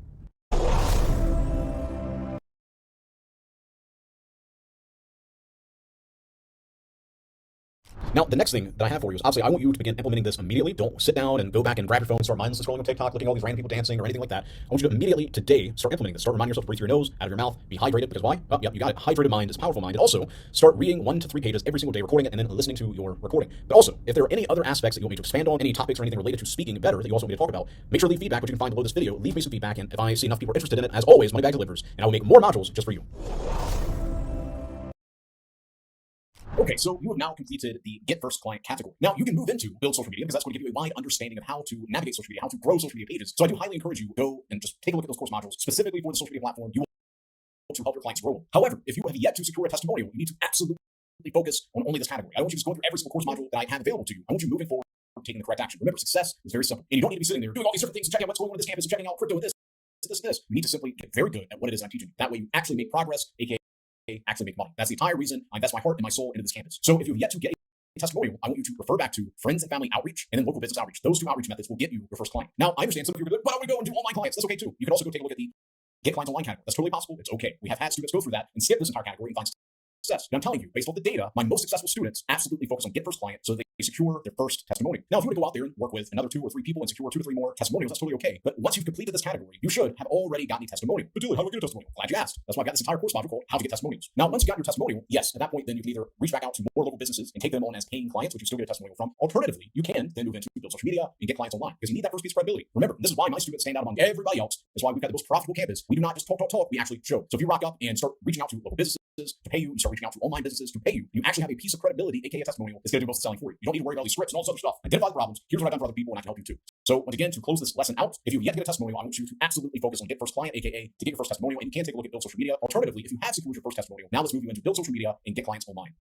B: Now, the next thing that I have for you is obviously I want you to begin implementing this immediately. Don't sit down and go back and grab your phone and start mindlessly scrolling on TikTok, looking at all these random people dancing or anything like that. I want you to immediately today start implementing this. Start reminding yourself to breathe through your nose, out of your mouth, be hydrated. Because why? Oh, yeah, you got it. Hydrated mind is a powerful mind. And also start reading 1 to 3 pages every single day, recording it, and then listening to your recording. But also, if there are any other aspects that you want me to expand on, any topics or anything related to speaking better that you also want me to talk about, make sure to leave feedback, which you can find below this video. Leave me some feedback, and if I see enough people are interested in it, as always, Money Bag delivers, and I will make more modules just for you. Okay, so you have now completed the Get First Client category. Now you can move into Build Social Media because that's going to give you a wide understanding of how to navigate social media, how to grow social media pages. So I do highly encourage you to go and just take a look at those course modules specifically for the social media platform you want to help your clients grow. However, if you have yet to secure a testimonial, you need to absolutely focus on only this category. I don't want you just going through every single course module that I have available to you. I want you moving forward, taking the correct action. Remember, success is very simple, and you don't need to be sitting there doing all these different things and checking out what's going on in this campus and checking out crypto and this. You need to simply get very good at what it is I'm teaching you. That way you actually make progress, aka actually make money. That's the entire reason I invest my heart and my soul into this campus. So if you have yet to get a testimonial, I want you to refer back to friends and family outreach and then local business outreach. Those two outreach methods will get you your first client. Now, I understand some of you are like, but I want to go and do online clients. That's okay too. You can also go take a look at the Get Clients Online category. That's totally possible. It's okay. We have had students go through that and skip this entire category and find success. And I'm telling you, based on the data, my most successful students absolutely focus on Get First Client so they secure their first testimonial. Now, if you were to go out there and work with another 2 or 3 people and secure 2 to 3 more testimonials, that's totally okay. But once you've completed this category, you should have already gotten a testimonial. But Dylan, how do I get a testimonial? Glad you asked. That's why I've got this entire course module called How to Get Testimonials. Now, once you got your testimonial, yes, at that point, then you can either reach back out to more local businesses and take them on as paying clients, which you still get a testimonial from. Alternatively, you can then move into Build Social Media and get clients online because you need that first piece of credibility. Remember, this is why my students stand out among everybody else. That's why we've got the most profitable campus. We do not just talk, we actually show. So if you rock up and start reaching out to local businesses to pay you, you start reaching out to online businesses to pay you, you actually have a piece of credibility, aka a testimonial, that's going to do most of the selling for you. You don't need to worry about all these scripts and all this other stuff. Identify the problems. Here's what I've done for other people, and I can help you too. So once again, to close this lesson out, if you have yet to get a testimonial, I want you to absolutely focus on Get First Client, aka to get your first testimonial, and you can take a look at Build Social Media. Alternatively, if you have secured your first testimonial, now let's move you into Build Social Media and get clients online.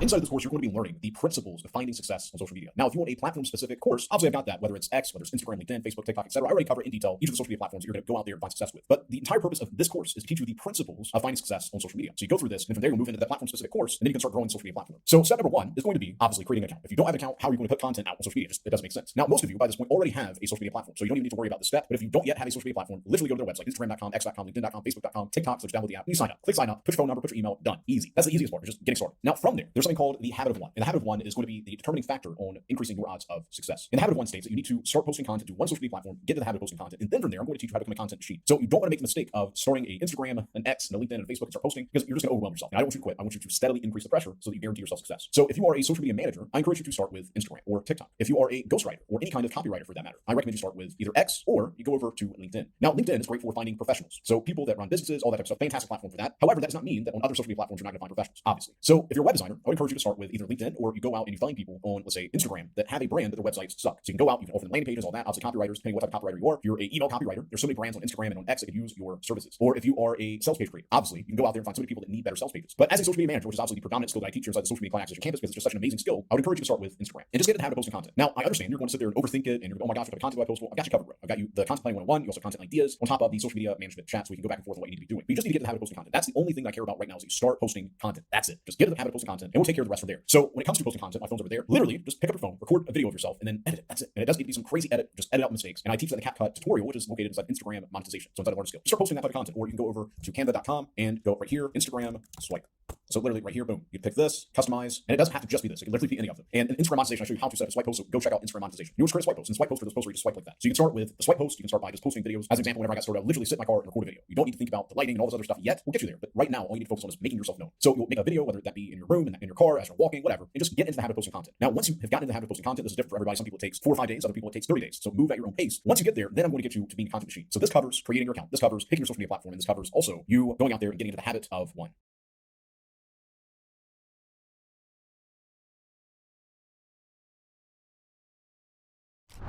B: Inside of this course, you're going to be learning the principles of finding success on social media. Now, if you want a platform-specific course, obviously I've got that, whether it's X, whether it's Instagram, LinkedIn, Facebook, TikTok, etc. I already cover in detail each of the social media platforms that you're going to go out there and find success with. But the entire purpose of this course is to teach you the principles of finding success on social media. So you go through this, and from there you'll move into that platform-specific course, and then you can start growing the social media platform. So step number 1 is going to be obviously creating an account. If you don't have an account, how are you going to put content out on social media? It doesn't make sense. Now, most of you by this point already have a social media platform, so you don't even need to worry about this step. But if you don't yet have a social media platform, literally go to their website, Instagram.com, X.com, LinkedIn.com, Facebook.com, TikTok, so just download the app, and you sign up. Click sign up, put your phone number, put your email, done. Easy. That's the easiest part, just getting started. Now, from there, there's something called the habit of one. And the habit of one is going to be the determining factor on increasing your odds of success. And the habit of one states that you need to start posting content to one social media platform, get to the habit of posting content, and then from there, I'm going to teach you how to become a content machine. So you don't want to make the mistake of starting an Instagram, an X, and a LinkedIn, and a Facebook, and start posting because you're just going to overwhelm yourself. And I don't want you to quit. I want you to steadily increase the pressure so that you guarantee yourself success. So if you are a social media manager, I encourage you to start with Instagram or TikTok. If you are a ghostwriter or any kind of copywriter for that matter, I recommend you start with either X or you go over to LinkedIn. Now, LinkedIn is great for finding professionals. So people that run businesses, all that type of stuff, fantastic platform for that. However, that does not mean that on other social media platforms you're not going to find professionals, obviously. So if you're a web designer, I would encourage encourage you to start with either LinkedIn or you go out and you find people on, let's say, Instagram that have a brand that their websites suck. So you can go out, you can offer them landing pages, all that. Obviously, copywriters, depending on what type of copywriter you are. If you're an email copywriter, there's so many brands on Instagram and on X that could use your services. Or if you are a sales page creator, obviously, you can go out there and find so many people that need better sales pages. But as a social media manager, which is obviously the predominant skill that I teach here inside the social media client acquisition campus because it's just such an amazing skill, I would encourage you to start with Instagram and just get in the habit of posting content. Now, I understand you're going to sit there and overthink it and you're going, oh my gosh, what type of content do I post? Well, I've got you covered, bro. I've got you the content planning 101. You also have content ideas on top of the social media management chat so we can go back and forth on what you need to be doing. But you just need to get in the habit of posting content. That's the only thing I care about right now is that you start posting content. That's it. Just get in the habit of posting content and we'll take care of the rest from there. So when it comes to posting content, my phone's over there. Literally, just pick up your phone, record a video of yourself, and then edit it. That's it. And it doesn't need to be some crazy edit. Just edit out mistakes. And I teach that in the CapCut tutorial, which is located inside Instagram monetization. So inside of Learn Skill. Start posting that type of content, or you can go over to canva.com and go right here, Instagram swipe. So literally right here, boom, you pick this, customize, and it doesn't have to just be this. It can literally be any of them. And in Instagram monetization, I show you how to set up a swipe post. So go check out Instagram monetization. You want to create a swipe post, and swipe post for those posts where you just swipe like that. So you can start with the swipe post. You can start by just posting videos. As an example, whenever I got started, I literally sit in my car and record a video. You don't need to think about the lighting and all this other stuff yet. We'll get you there. But right now, all you need to focus on is making yourself known. So you'll make a video, whether that be in your room, in your car, as you're walking, whatever, and just get into the habit of posting content. Now, once you have gotten into the habit of posting content, this is different for everybody. Some people it takes 4 or 5 days. Other people it takes 30 days. So move at your own pace. Once you get there, then I'm going to get you to being a content machine. So this covers creating your account. This covers picking your social media platform. And this covers also you going out there and getting into the habit of one.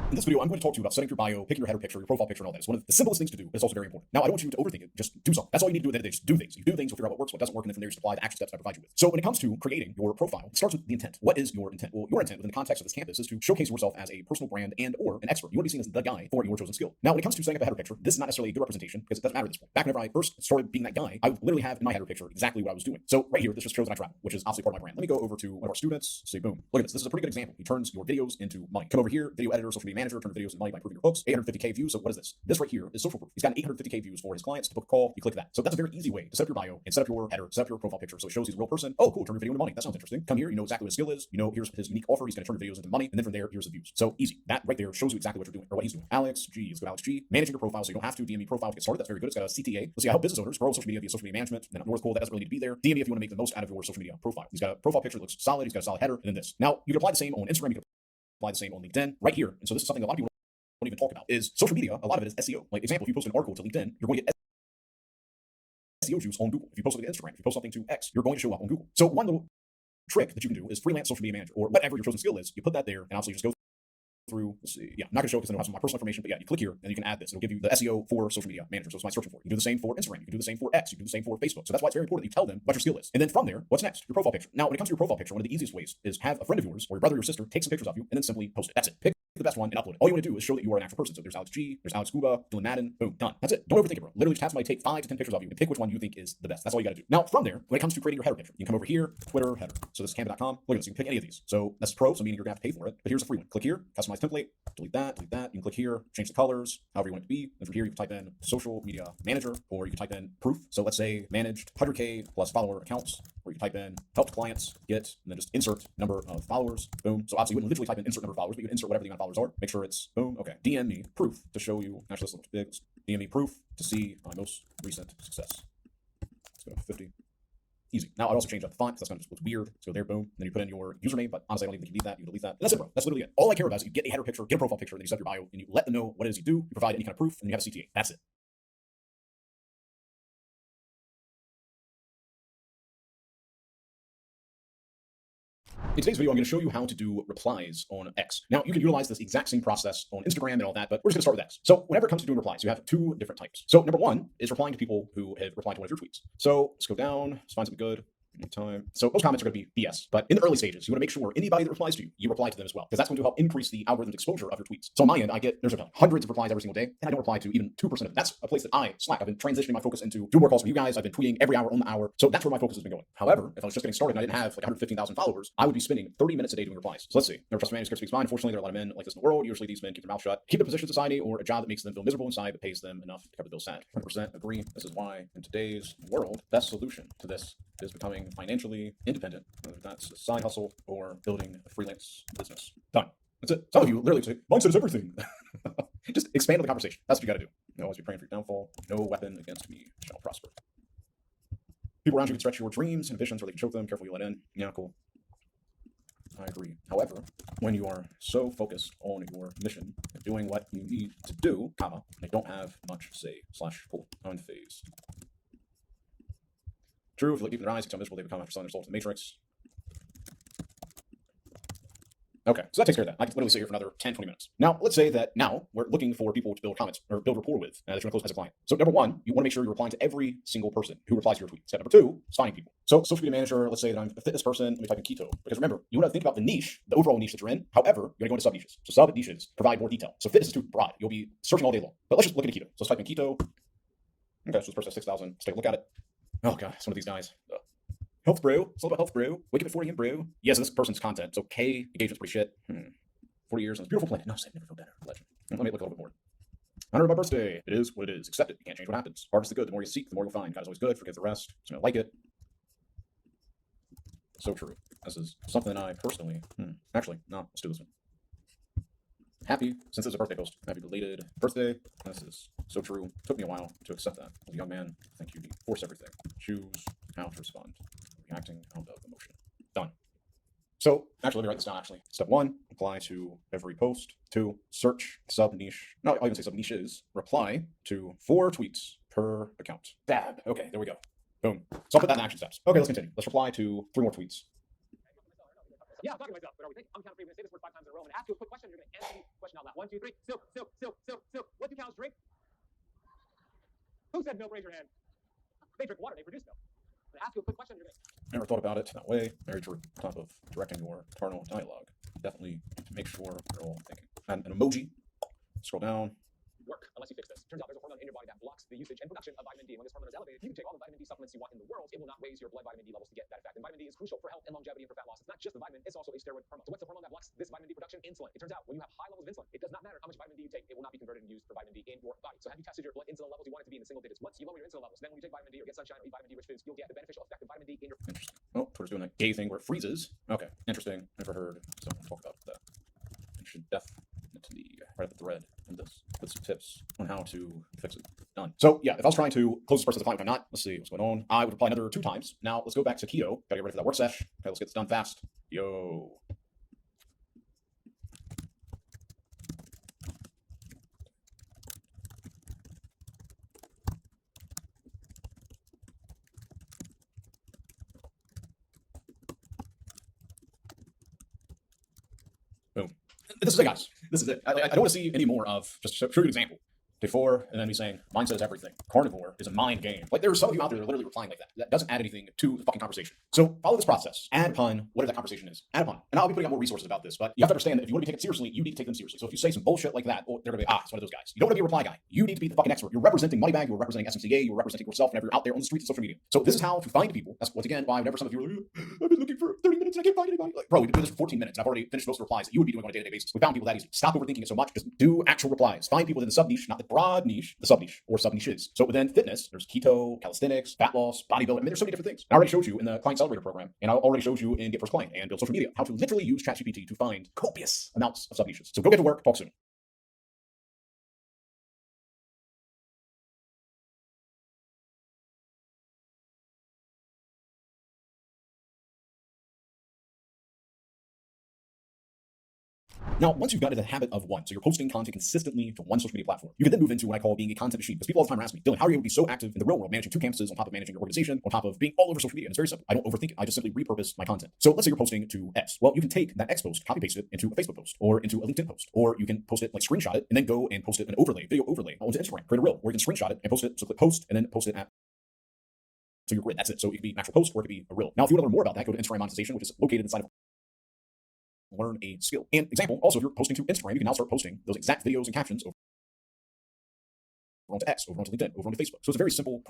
B: In this video, I'm going to talk to you about setting your bio, picking your header picture, your profile picture, and all that. It's one of the simplest things to do, but it's also very important. Now, I don't want you to overthink it. Just do something. That's all you need to do at the end of the day. Just do things. You do things, you'll figure out what works, what doesn't work, and then from there, you just apply the action steps that I provide you with. So when it comes to creating your profile, it starts with the intent. What is your intent? Well, your intent within the context of this campus is to showcase yourself as a personal brand and or an expert. You want to be seen as the guy for your chosen skill. Now, when it comes to setting up a header picture, this is not necessarily a good representation because it doesn't matter at this point. Back whenever I first started being that guy, I would literally have in my header picture exactly what I was doing. So right here, this just shows that I travel, which is obviously part of my brand. Let me go over to one of our students. Say, boom. Look at this. This is a pretty good example. He turns your videos into money. Come over here, video editor, social media manager, turn the videos into money by improving your books. 850K views. So what is this? This right here is social proof. He's got 850K views for his clients to book a call. You click that. So that's a very easy way to set up your bio and set up your header, set up your profile picture. So it shows he's a real person. Oh, cool. Turn your video into money. That sounds interesting. Come here. You know exactly what his skill is. You know, here's his unique offer. He's going to turn your videos into money. And then from there, here's the views. So easy. That right there shows you exactly what you're doing or what he's doing. Alex G. Let's go to Alex G. Managing your profile. So you don't have to DM me profile to get started. That's very good. It's got a CTA. Let's see. I help business owners grow social media via social media management. Then North Pole, that doesn't really need to be there. DM me if you want to make the most out of your social media profile. He's got a profile picture that looks solid. He's got a solid header. And then this. Now, you can apply the same on Instagram. You can apply the same on LinkedIn right here. And so this is something a lot of people don't even talk about is social media. A lot of it is SEO. Like example, if you post an article to LinkedIn, you're going to get SEO juice on Google. If you post something to Instagram, if you post something to X, you're going to show up on Google. So one little trick that you can do is freelance social media manager or whatever your chosen skill is. You put that there and obviously just go through, let's see, yeah, I'm not gonna show it because I don't have some of my personal information, but yeah, you click here and you can add this. It'll give you the SEO for social media manager. So it's my searching for. You can do the same for Instagram. You can do the same for X. You can do the same for Facebook. So that's why it's very important that you tell them what your skill is. And then from there, what's next? Your profile picture. Now, when it comes to your profile picture, one of the easiest ways is have a friend of yours or your brother or your sister take some pictures of you and then simply post it. That's it. Pick the best one and upload it. All you want to do is show that you are an actual person. So there's Alex G, there's Alex Scuba, Dylan Madden, boom, done. That's it. Don't overthink it, bro. Literally just have somebody take 5 to 10 pictures of you and pick which one you think is the best. That's all you got to do. Now, from there, when it comes to creating your header picture, you can come over here, Twitter header. So this is canva.com. Look at this. You can pick any of these. So that's pro, so meaning you're going to have to pay for it. But here's a free one. Click here, customize template, delete that, delete that. You can click here, change the colors, however you want it to be. And from here, you can type in social media manager, or you can type in proof. So let's say managed 100K plus follower accounts, or you can type in helped clients get, and then just insert number of followers. Boom. So obviously you wouldn't literally type in insert number of followers, but you can insert whatever the amount of followers are. Make sure it's boom. Okay. DM me proof to show you. Actually, this looks big. DM me proof to see my most recent success. Let's go to 50. Easy. Now I'd also change up the font because that's going to just look weird. Let's go there, boom. Then you put in your username, but honestly, I don't even think you need that. You delete that. And that's it, bro. That's literally it. All I care about is you get a header picture, get a profile picture, and then you set up your bio, and you let them know what it is you do. You provide any kind of proof, and you have a CTA. That's it. In today's video, I'm going to show you how to do replies on X. Now, you can utilize this exact same process on Instagram and all that, but we're just going to start with X. So whenever it comes to doing replies, you have 2 different types. So number 1 is replying to people who have replied to one of your tweets. So let's go down, let's find something good. Time. So most comments are going to be BS, but in the early stages, you want to make sure anybody that replies to you, you reply to them as well, because that's going to help increase the algorithmic exposure of your tweets. So on my end, there's hundreds of replies every single day, and I don't reply to even 2% of them. That's a place that I slack. I've been transitioning my focus into doing more calls for you guys. I've been tweeting every hour on the hour. So that's where my focus has been going. However, if I was just getting started and I didn't have like 115,000 followers, I would be spending 30 minutes a day doing replies. So let's see. Never trust a man who scarce speaks mine. Unfortunately, there are a lot of men like this in the world. Usually these men keep their mouth shut, keep a position in society or a job that makes them feel miserable inside but pays them enough to cover the bills sad. 100% agree. This is why in today's world, best solution to this is becoming financially independent, whether that's a side hustle or building a freelance business. Done. That's it. Some of you literally say, mindset is everything. Just expand on the conversation. That's what you got to do. You always be praying for your downfall. No weapon against me shall prosper. People around you can stretch your dreams and visions, or they can choke them. Careful you let in. Yeah, cool. I agree. However, when you are so focused on your mission and doing what you need to do, comma, they don't have much say / pull. Unfazed. True, if you look deep in their eyes, you become miserable, they become after selling their soul to the Matrix.
A: Okay, so that takes care of that. I can literally sit here for another 10, 20 minutes. Now, let's say that now we're looking for people to build comments or build rapport with that you're going to close as a client. So number one, you want to make sure you're replying to every single person who replies to your tweet. Step number two is finding people. So social media manager, let's say that I'm a fitness person, let me type in keto. Because remember, you want to think about the niche, the overall niche that you're in. However, you're going to go into sub niches. So sub niches provide more detail. So fitness is too broad. You'll be searching all day long. But let's just look into keto. So let's type in keto. Okay, so this person has 6,000. Let's take a look at it. Oh god, some of these guys. Health brew. It's all about health brew. Wake up at 40 and brew. Yes, this person's content. So K engagement's pretty shit. 40 years on this beautiful planet. No, I've never felt better. Legend. Let me look a little bit more. Honor my birthday. It is what it is. Accept it. You can't change what happens. Harvest the good. The more you seek, the more you'll find. God is always good. Forgive the rest. It's gonna like it. So true. This is something I personally. Actually, no. Let's do this one. Happy, since it's a birthday post, happy belated birthday. This is so true. Took me a while to accept that. As a young man, I think you need to force everything. Choose how to respond. Reacting out of emotion. Done. So, actually, let me write this down, actually. Step one, apply to every post. Two, search sub-niche. No, I'll even say sub-niches. Reply to 4 tweets per account. Fab. Okay, there we go. Boom. So I'll put that in action steps. Okay, let's continue. Let's reply to 3 more tweets.
C: Yeah, I'm talking to myself, but are we thinking? I'm counting 3. We're going to say this word 5 times in a row. I'm going to ask you a quick question. You're going to answer the question out loud. 1, 2, 3. Silk, silk, silk, silk, silk. What do cows drink? Who said milk? Raise your hand. They drink water. They produce milk. I'm going to ask you a quick question. You're going to...
A: Never thought about it that way. Very true. On top of directing your internal dialogue. Definitely make sure you're all thinking. And an emoji. Scroll down.
C: work unless you fix this. Turns out there's a hormone in your body that blocks the usage and production of vitamin D. When this hormone is elevated, you can take all the vitamin D supplements you want in the world. It will not raise your blood vitamin D levels to get that effect. And vitamin D is crucial for health and longevity and for fat loss. It's not just the vitamin, it's also a steroid hormone. So what's the hormone that blocks this vitamin D production? Insulin. It turns out when you have high levels of insulin, it does not matter how much vitamin D you take, it will not be converted and used for vitamin D in your body. So have you tested your blood insulin levels? You want it to be in the single digits. Once you lower your insulin levels, then when you take vitamin D or get sunshine or eat vitamin D rich foods, you'll get the beneficial effect of vitamin D in your...
A: Interesting. Oh, Twitter's doing a gay thing where it freezes. Okay, interesting. Never heard someone talk about that. I should definitely write up a thread in this with some tips on how to fix it. Done. So yeah, if I was trying to close this person as a client, if I'm not, let's see what's going on. I would reply another 2 times. Now let's go back to keto. Gotta get ready for that work sesh. Okay, let's get this done fast. Yo. Boom. This is it, guys. This is it. I don't want to see any more of just show you an example. Day 4, and then me saying, mindset is everything. Carnivore is a mind game. Like, there are some of you out there that are literally replying like that. That doesn't add anything to the fucking conversation. So follow this process. Add upon whatever that conversation is. Add upon. And I'll be putting out more resources about this, but you have to understand that if you want to be taken seriously, you need to take them seriously. So if you say some bullshit like that, they're going to be, it's one of those guys. You don't want to be a reply guy. You need to be the fucking expert. You're representing Moneybag, you're representing SMCA, you're representing yourself whenever you're out there on the streets of social media. So this is how to find people. That's once again why whenever some of you are like, I've been looking for 30 minutes and I can't find anybody. Like, bro, we've been doing this for 14 minutes. And I've already finished most of the replies that you would be doing on a day-to-day basis. We found people that easy. Stop overthinking it so much. Just do actual replies. Find people within the sub-niche, not the broad niche, the sub-niche or sub-niches. So within fitness, there's keto, calisthenics, fat loss, bodybuilding. I mean, there's so many different things. I already showed you in the Client Accelerator program, and I already showed you in Get First Client and Build Social Media how to literally use ChatGPT to find copious amounts of sub-niches. So go get to work. Talk soon. Now, once you've gotten into the habit of one, so you're posting content consistently to one social media platform, you can then move into what I call being a content machine. Because people all the time ask me, Dylan, how are you able to be so active in the real world, managing 2 campuses on top of managing your organization, on top of being all over social media? And it's very simple. I don't overthink it. I just simply repurpose my content. So let's say you're posting to X. Well, you can take that X post, copy paste it into a Facebook post or into a LinkedIn post, or you can post it, like screenshot it, and then go and post it an overlay, video overlay onto Instagram, create a reel, or you can screenshot it and post it. So click post and then post it to your grid. That's it. So it could be an actual post or it could be a reel. Now, if you want to learn more about that, go to Instagram monetization, which is located inside of learn a skill. And example, also, if you're posting to Instagram, you can now start posting those exact videos and captions over onto X, over onto LinkedIn, over onto Facebook. So it's a very simple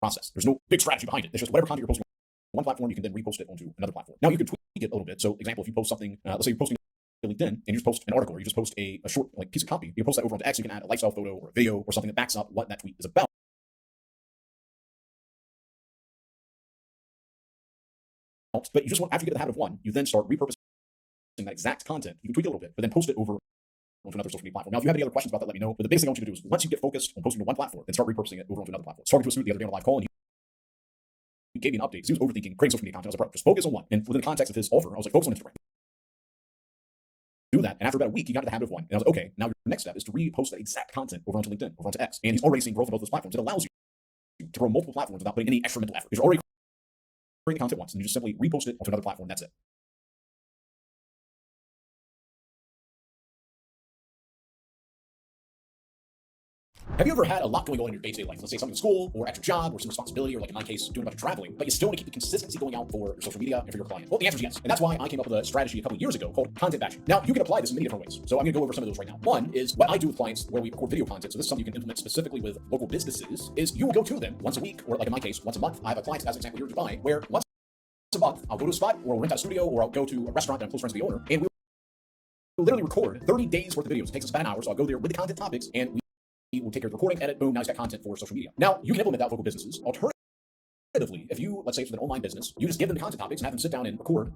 A: process. There's no big strategy behind it. It's just whatever content you're posting on one platform, you can then repost it onto another platform. Now you can tweak it a little bit. So example, if you post something, let's say you're posting to LinkedIn and you just post an article or you just post a short like piece of copy, you post that over onto X, you can add a lifestyle photo or a video or something that backs up what that tweet is about. But you just want, after you get in the habit of one, you then start repurposing that exact content. You can tweak it a little bit, but then post it over onto another social media platform. Now, if you have any other questions about that, let me know. But the biggest thing I want you to do is once you get focused on posting to one platform, then start repurposing it over onto another platform. I was talking to a student the other day on a live call, and he gave me an update. He was overthinking creating social media content. I was like, bro, just focus on one. And within the context of his offer, I was like, focus on Instagram. Do that, and after about a week, he got to the habit of one. And I was like, okay, now your next step is to repost that exact content over onto LinkedIn, over onto X. And he's already seeing growth on both those platforms. It allows you to grow multiple platforms without putting any extra mental effort. Because you're already creating content once, and you just simply repost it onto another platform. That's it. Have you ever had a lot going on in your day-to-day life? Let's say something in school, or at your job, or some responsibility, or like in my case, doing a bunch of traveling, but you still want to keep the consistency going out for your social media and for your client? Well, the answer is yes. And that's why I came up with a strategy a couple of years ago called content batching. Now, you can apply this in many different ways. So I'm going to go over some of those right now. One is what I do with clients where we record video content. So this is something you can implement specifically with local businesses, is you will go to them once a week, or like in my case, once a month. I have a client, as an example here in Dubai, where once a month, I'll go to a spot, or I'll rent out a studio, or I'll go to a restaurant that I'm close friends with the owner, and we'll literally record 30 days worth of videos. It takes us about an hour, so I'll go there with the content topics, and we will take care of the recording, edit, boom, now he's got content for social media. Now, you can implement that with local businesses. Alternatively, if you, let's say it's with an online business, you just give them the content topics and have them sit down and record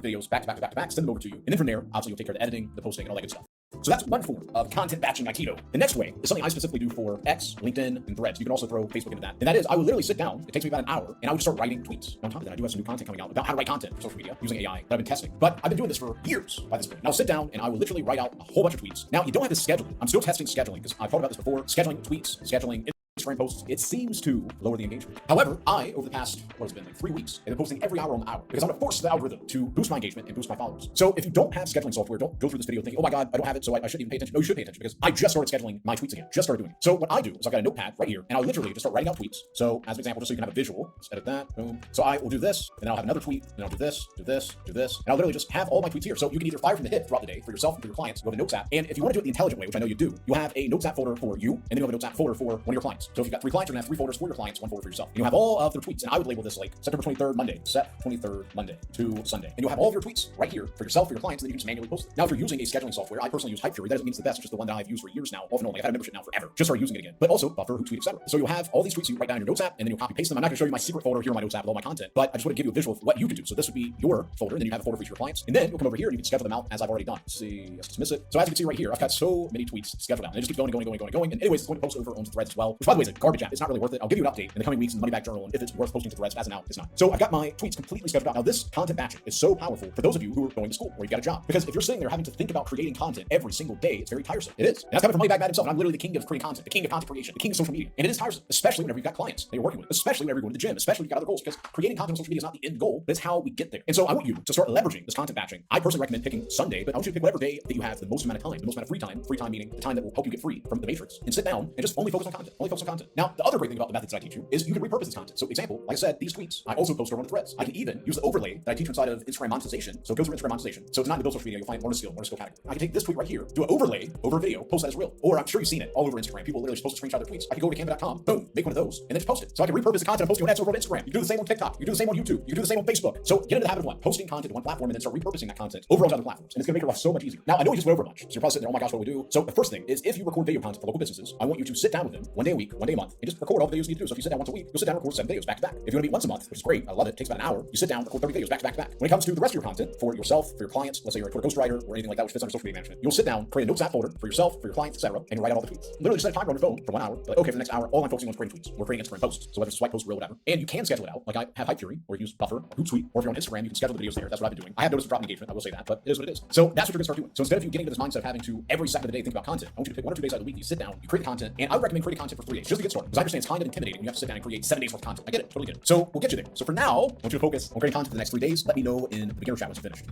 A: videos back to back to back to back, send them over to you, and then from there, obviously you'll take care of the editing, the posting, and all that good stuff. So that's one form of content batching Aikido. The next way is something I specifically do for X, LinkedIn, and Threads. You can also throw Facebook into that. And that is, I will literally sit down, it takes me about an hour, and I would start writing tweets. And on top of that, I do have some new content coming out about how to write content for social media using AI that I've been testing. But I've been doing this for years by this point. And I'll sit down and I will literally write out a whole bunch of tweets. Now, you don't have to schedule it. I'm still testing scheduling because I've talked about this before. Scheduling tweets, scheduling Instagram posts, it seems to lower the engagement. However, I, over the past, what has been like 3 weeks, have been posting every hour on the hour because I'm going to force the algorithm to boost my engagement and boost my followers. So if you don't have scheduling software, don't go through this video thinking, oh my God, I don't have it, so I shouldn't even pay attention. No, you should pay attention because I just started scheduling my tweets again. Just started doing it. So what I do is I've got a notepad right here and I literally just start writing out tweets. So as an example, just so you can have a visual, let's edit that, boom. So I will do this, and then I'll have another tweet, and I'll do this, do this, do this, and I'll literally just have all my tweets here. So you can either fire from the hip throughout the day for yourself and for your clients, go to Notes app. And if you want to do it the intelligent way, which I know you do, you'll have a Notes app folder for you, and then you'll have a Notes app folder for one of your clients. So if you've got 3 clients, you're gonna have 3 folders for your clients, 1 folder for yourself. And you'll have all of their tweets. And I would label this like September 23rd, Monday, Sep 23rd, Monday to Sunday. And you'll have all of your tweets right here for yourself, for your clients, and then you can just manually post them. Now, if you're using a scheduling software, I personally use Hype Fury. That doesn't mean it's the best, it's just the one that I've used for years now, off and on. Like I've had a membership now forever. Just started using it again. But also Buffer, Hootsuite, etc. So you'll have all these tweets you write down in your Notes app, and then you'll copy paste them. I'm not gonna show you my secret folder here in my Notes app with all my content, but I just want to give you a visual of what you can do. So this would be your folder, and then you have a folder for each of your clients. And then you'll come over here and you can schedule them out as I've already done. Let's see, let's dismiss it. So as you can see right here, I've got so many tweets scheduled out. And it just keeps going and going and going and going. And anyways, it's going to post over onto Threads as well, which by the way is a garbage app. It's not really worth it. I'll give you an update in the coming weeks in the Money Back Journal, and if it's worth posting to Threads. As of now, it's not. So I've got my tweets completely scheduled out. Now this content batching is so powerful for those of you who are going to school or you've got a job. Because if you're sitting there having to think about creating content every single day, it's very tiresome. It is. And that's coming from Money Back himself. And I'm literally the king of creating content, the king of content creation, the king of social media. And it is tiresome, especially whenever you've got clients that you're working with, especially whenever you're going to the gym, especially if you've got other goals, because creating content on social media is not the end goal, but it's how we get there. And so I want you to start leveraging this content batching. I personally recommend picking Sunday, but I want you to pick whatever day that you have the most amount of time, the most amount of free time meaning the time that will help you get free from the matrix, and sit down and just only focus on content, Now, the other great thing about the methods that I teach you is you can repurpose this content. So example, like I said, these tweets, I also post over on Threads. I can even use the overlay that I teach inside of Instagram monetization. So it goes through Instagram monetization. So it's not in the build social media, you'll find learn a skill category. I can take this tweet right here, do an overlay over a video, post that as real. Or I'm sure you've seen it all over Instagram. People literally just post a screenshot of their tweets. I can go to canva.com, boom, make one of those, and then just post it. So I can repurpose the content I'm posting on ads over on Instagram. You can do the same on TikTok. You can do the same on YouTube. You can do the same on Facebook. So get into the habit of what? Posting content to one platform and then start repurposing that content over onto other platforms. And it's gonna make your life so much easier. Now, I know we just went over a bunch. So you're probably sitting there, oh my gosh, what do we do? So the first thing is if you record video content for local businesses, I want you to sit down with them 1 day a week, 1 day a month, and just record all the videos you need to do. So if you sit down once a week, you'll sit down and record 7 videos back to back. If you want to meet once a month, which is great, I love it, it takes about an hour, you sit down, record 30 videos back to back to back. When it comes to the rest of your content for yourself, for your clients, let's say you're a Twitter ghostwriter or anything like that which fits under social media management, you'll sit down, create a Notes app folder for yourself, for your clients, etc., and you write out all the tweets. Literally just set a timer on your phone for 1 hour. Like, okay, for the next hour, all I'm focusing on is creating tweets. We're creating Instagram posts. So whether it's swipe post, reel, whatever. And you can schedule it out. Like I have Hype Fury, or use Buffer, or Hootsuite, or if you're on Instagram, you can schedule the videos there. That's what I've been doing. I have noticed a drop in engagement, I will say that, but it is what it is. So that's what you're gonna start doing. So instead of you getting into this mindset of having to every second of the day think about content, I want you to pick 1 or 2 days out of the week, you sit down, you create the content, and I would recommend creating content for 3 days just to get started. Because I understand it's kind of intimidating. You have to sit down and create 7 days worth of content. I get it, totally get it. So we'll get you there. So for now, I want you to focus on creating content for the next 3 days. Let me know in the beginner chat once you're finished.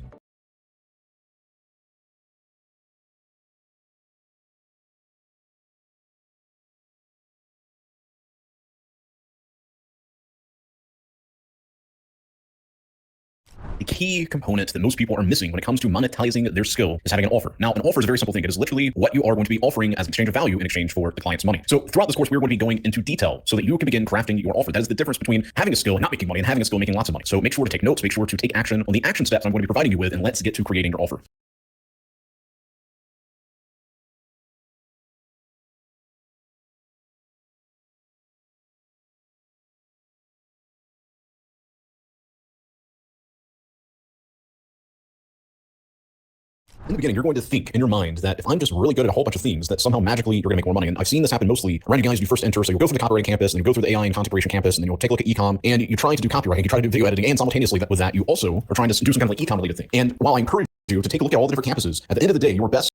B: The key component that most people are missing when it comes to monetizing their skill is having an offer. Now, an offer is a very simple thing. It is literally what you are going to be offering as an exchange of value in exchange for the client's money. So throughout this course, we're going to be going into detail so that you can begin crafting your offer. That is the difference between having a skill and not making money and having a skill making lots of money. So make sure to take notes, make sure to take action on the action steps I'm going to be providing you with, and let's get to creating your offer. In the beginning, you're going to think in your mind that if I'm just really good at a whole bunch of things, that somehow magically you're going to make more money. And I've seen this happen mostly around you guys when you first enter. So you'll go through the copywriting campus, and you go through the AI and content creation campus, and then you'll take a look at ecom, and you're trying to do copywriting, you try to do video editing, and simultaneously with that, you also are trying to do some kind of like ecom related thing. And while I encourage you to take a look at all the different campuses, at the end of the day, your best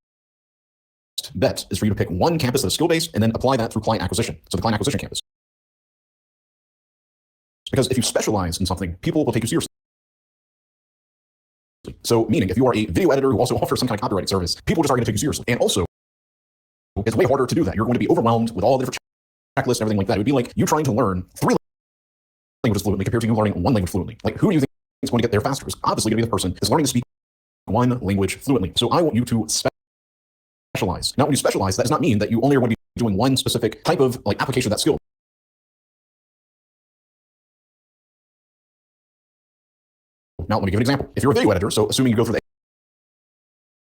B: bet is for you to pick one campus that is skill-based and then apply that through client acquisition. So the client acquisition campus. Because if you specialize in something, people will take you seriously. So meaning if you are a video editor who also offers some kind of copywriting service, people just are going to take you seriously. And also, it's way harder to do that. You're going to be overwhelmed with all the different checklists and everything like that. It would be like you trying to learn 3 languages fluently compared to you learning 1 language fluently. Like, who do you think is going to get there faster? It's obviously going to be the person that's learning to speak 1 language fluently. So I want you to specialize. Now, when you specialize, that does not mean that you only are going to be doing one specific type of like application of that skill. Now, let me give you an example. If you're a video editor, so assuming you go through the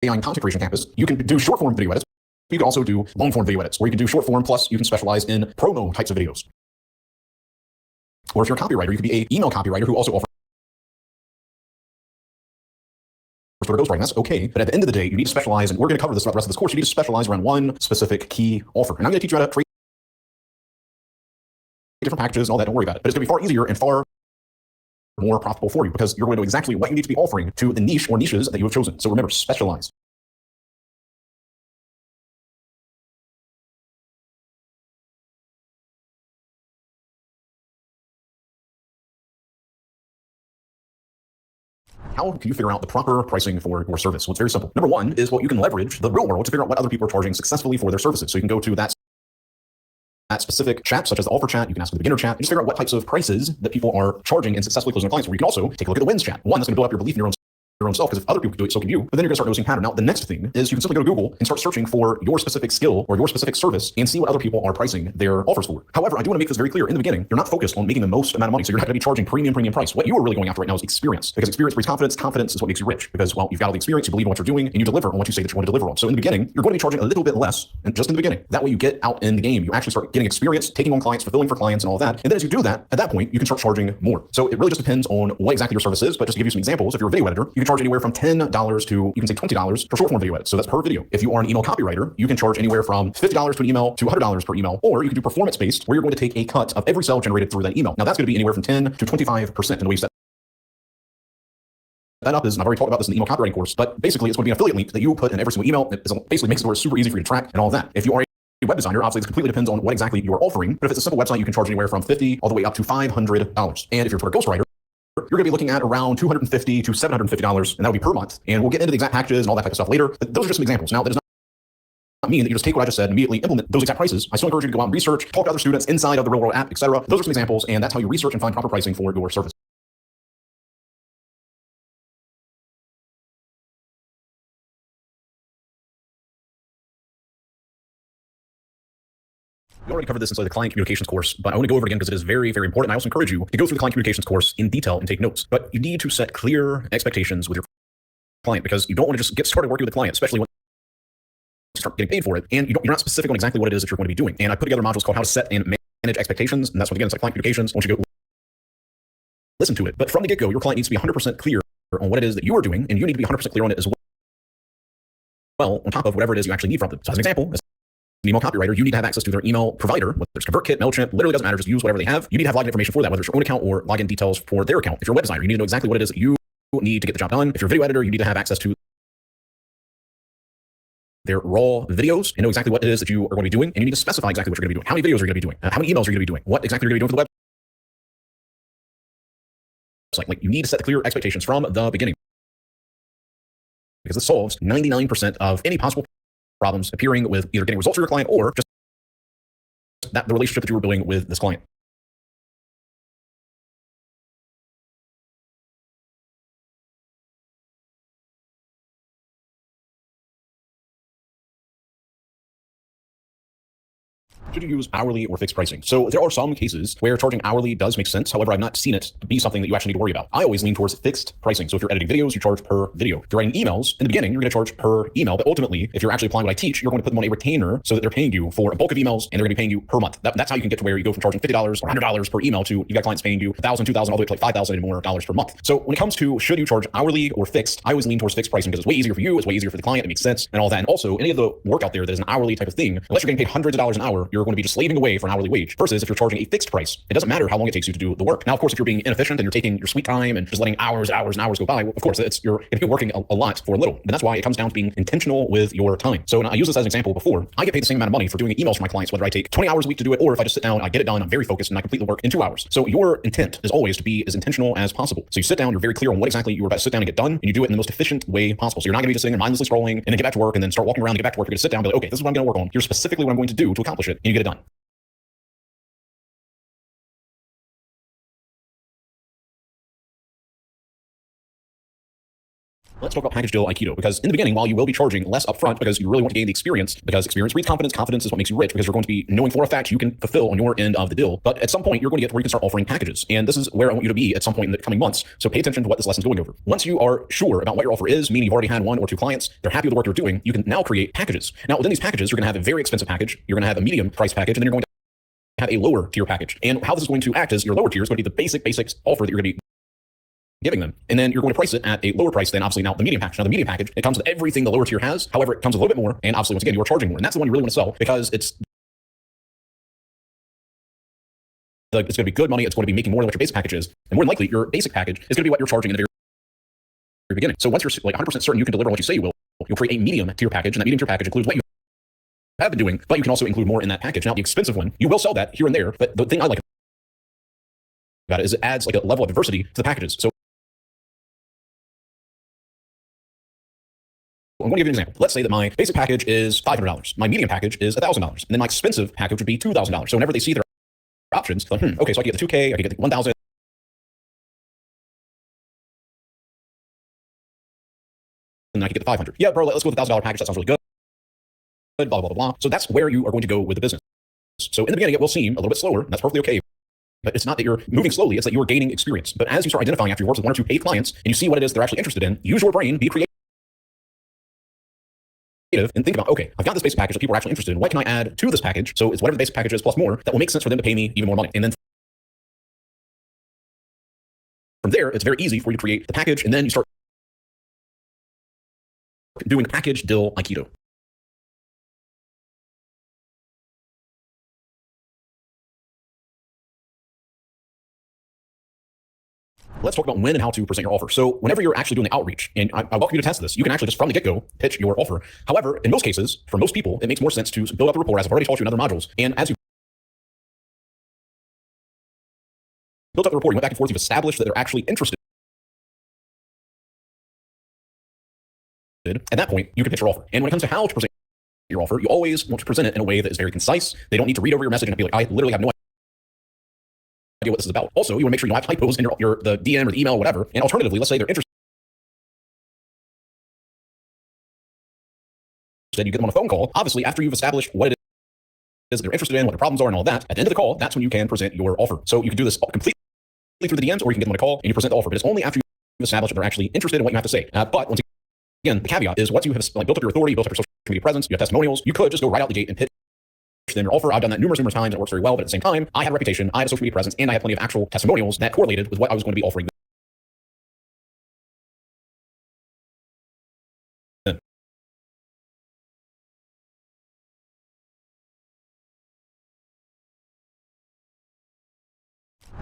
B: AI and content creation campus, you can do short form video edits. You can also do long form video edits, where you can do short form plus you can specialize in promo types of videos. Or if you're a copywriter, you could be an email copywriter who also offers sort of ghostwriting. That's okay. But at the end of the day, you need to specialize, and we're going to cover this throughout the rest of this course. You need to specialize around one specific key offer. And I'm going to teach you how to create different packages and all that. Don't worry about it. But it's going to be far easier and far more profitable for you because you're going to know exactly what you need to be offering to the niche or niches that you have chosen. So remember, specialize. How can you figure out the proper pricing for your service? Well, it's very simple. Number one is, well, you can leverage the real world to figure out what other people are charging successfully for their services. So you can go to that specific chat, such as the offer chat, you can ask the beginner chat, and just figure out what types of prices that people are charging and successfully closing their clients. Or you can also take a look at the wins chat. One, that's going to build up your belief in your own self, because if other people can do it, so can you. But then you're going to start noticing pattern. Now, the next thing is you can simply go to Google and start searching for your specific skill or your specific service and see what other people are pricing their offers for. However, I do want to make this very clear in the beginning. You're not focused on making the most amount of money, so you're not going to be charging premium price. What you are really going after right now is experience, because experience breeds confidence. Confidence is what makes you rich, because, well, you've got all the experience, you believe in what you're doing, and you deliver on what you say that you want to deliver on. So in the beginning, you're going to be charging a little bit less, and just in the beginning. That way you get out in the game. You actually start getting experience, taking on clients, fulfilling for clients, and all that. And then as you do that, at that point, you can start charging more. So it really just depends on what exactly your service is. But just to give you some examples, if you're a video editor, you can charge anywhere from $10 to, you can say $20 for short form video edits. So that's per video. If you are an email copywriter, you can charge anywhere from $50 to an email to $100 per email, or you can do performance based, where you're going to take a cut of every sale generated through that email. Now that's going to be anywhere from 10 to 25%. And the way you set that up is, and I've already talked about this in the email copywriting course, but basically it's going to be an affiliate link that you put in every single email. It basically makes it super easy for you to track and all of that. If you are a web designer, obviously it completely depends on what exactly you're offering. But if it's a simple website, you can charge anywhere from $50 all the way up to $500. And if you're a Twitter ghostwriter, you're going to be looking at around $250 to $750, and that would be per month. And we'll get into the exact packages and all that type of stuff later. But those are just some examples. Now, that does not mean that you just take what I just said and immediately implement those exact prices. I still encourage you to go out and research, talk to other students inside of the real world app, etc. Those are some examples, and that's how you research and find proper pricing for your service. We already covered this inside the client communications course, but I want to go over it again because it is very, very important. I also encourage you to go through the client communications course in detail and take notes. But you need to set clear expectations with your client, because you don't want to just get started working with a client, especially when you start getting paid for it, and you're not specific on exactly what it is that you're going to be doing. And I put together modules called How to Set and Manage Expectations, and that's what, again, it's like client communications. I want you to go listen to it. But from the get-go, your client needs to be 100% clear on what it is that you are doing, and you need to be 100% clear on it as well, on top of whatever it is you actually need from them. So as an example, as an email copywriter, you need to have access to their email provider, whether it's ConvertKit, MailChimp, literally doesn't matter, just use whatever they have. You need to have login information for that, whether it's your own account or login details for their account. If you're a web designer, you need to know exactly what it is that you need to get the job done. If you're a video editor, you need to have access to their raw videos and know exactly what it is that you are going to be doing, and you need to specify exactly what you're going to be doing. How many videos are you going to be doing? How many emails are you going to be doing? What exactly are you going to be doing for the website? Like, you need to set clear expectations from the beginning, because this solves 99% of any possible problems appearing with either getting results for your client or just the relationship that you were building with this client. Should you use hourly or fixed pricing? So there are some cases where charging hourly does make sense. However, I've not seen it be something that you actually need to worry about. I always lean towards fixed pricing. So if you're editing videos, you charge per video. If you're writing emails, in the beginning, you're going to charge per email. But ultimately, if you're actually applying what I teach, you're going to put them on a retainer so that they're paying you for a bulk of emails, and they're going to be paying you per month. That's how you can get to where you go from charging $50 or $100 per email to, you got clients paying you $1,000, $2,000, all the way to like $5,000 and more dollars per month. So when it comes to should you charge hourly or fixed, I always lean towards fixed pricing because it's way easier for you, it's way easier for the client, it makes sense and all that. And also, any of the work out there that is an hourly type of thing, unless you're getting paid hundreds of dollars an hour, you're going to be just slaving away for an hourly wage versus if you're charging a fixed price, it doesn't matter how long it takes you to do the work. Now, of course, if you're being inefficient and you're taking your sweet time and just letting hours and hours go by, well, of course, you're going to be working a lot for little. And that's why it comes down to being intentional with your time. So I use this as an example before. I get paid the same amount of money for doing emails for my clients, whether I take 20 hours a week to do it or if I just sit down, I get it done, I'm very focused, and I complete the work in 2 hours. So your intent is always to be as intentional as possible. So you sit down, you're very clear on what exactly you're about to sit down and get done, and you do it in the most efficient way possible. So you're not going to be just sitting there mindlessly scrolling and then get back to work and then start walking around and get back to work. You're going to sit down and be like, okay, this is what I'm going to work on. Here's specifically what I'm going to do to accomplish it, and you get it done. Let's talk about package deal Aikido, because in the beginning, while you will be charging less upfront because you really want to gain the experience, because experience breeds confidence, confidence is what makes you rich, because you're going to be knowing for a fact you can fulfill on your end of the deal. But at some point, you're going to get to where you can start offering packages. And this is where I want you to be at some point in the coming months. So pay attention to what this lesson's going over. Once you are sure about what your offer is, meaning you've already had 1 or 2 clients, they're happy with the work you're doing, you can now create packages. Now, within these packages, you're going to have a very expensive package, you're going to have a medium price package, and then you're going to have a lower tier package. And how this is going to act is your lower tier is going to be the basics offer that you're going to be giving them. And then you're going to price it at a lower price than obviously now the medium package. Now the medium package, it comes with everything the lower tier has. However, it comes with a little bit more. And obviously, once again, you are charging more. And that's the one you really want to sell because it's going to be good money. It's going to be making more than what your basic package is. And more than likely, your basic package is going to be what you're charging in the very beginning. So once you're like 100% certain you can deliver what you say you will, you'll create a medium tier package. And that medium tier package includes what you have been doing, but you can also include more in that package. Now, the expensive one, you will sell that here and there. But the thing I like about it is it adds like a level of diversity to the packages. So I'm going to give you an example. Let's say that my basic package is $500. My medium package is $1,000. And then my expensive package would be $2,000. So whenever they see their options, like, okay, so I can get the 2K, I can get the 1,000, and I can get the 500. Yeah, bro, let's go with the $1,000 package. That sounds really good. Blah, blah, blah, blah. So that's where you are going to go with the business. So in the beginning, it will seem a little bit slower. That's perfectly okay. But it's not that you're moving slowly. It's that you're gaining experience. But as you start identifying after you work with 1 or 2 paid clients and you see what it is they're actually interested in, use your brain, be creative, and think about, okay, I've got this basic package that people are actually interested in. What can I add to this package? So it's whatever the basic package is plus more that will make sense for them to pay me even more money. And then from there, it's very easy for you to create the package, and then you start doing package deal Aikido. Let's talk about when and how to present your offer. So whenever you're actually doing the outreach, and I welcome you to test this, you can actually just from the get-go pitch your offer. However, in most cases, for most people, it makes more sense to build up a rapport, as I've already taught you in other modules. And as you build up the rapport, you went back and forth, you've established that they're actually interested. At that point, you can pitch your offer. And when it comes to how to present your offer, you always want to present it in a way that is very concise. They don't need to read over your message and be like, I literally have no idea what this is about. Also, you want to make sure you don't have typos in the DM or the email or whatever. And alternatively, let's say they're interested, you get them on a phone call. Obviously, after you've established what it is they're interested in, what the problems are and all that, at the end of the call, that's when you can present your offer. So you can do this completely through the DMs, or you can get them on a call and you present the offer. But it's only after you've established that they're actually interested in what you have to say. But once again, the caveat is once you have built up your authority, built up your social media presence, you have testimonials, you could just go right out the gate and pitch them your offer. I've done that numerous times. It works very well. But at the same time, I have a reputation, I have a social media presence, and I have plenty of actual testimonials that correlated with what I was going to be offering them.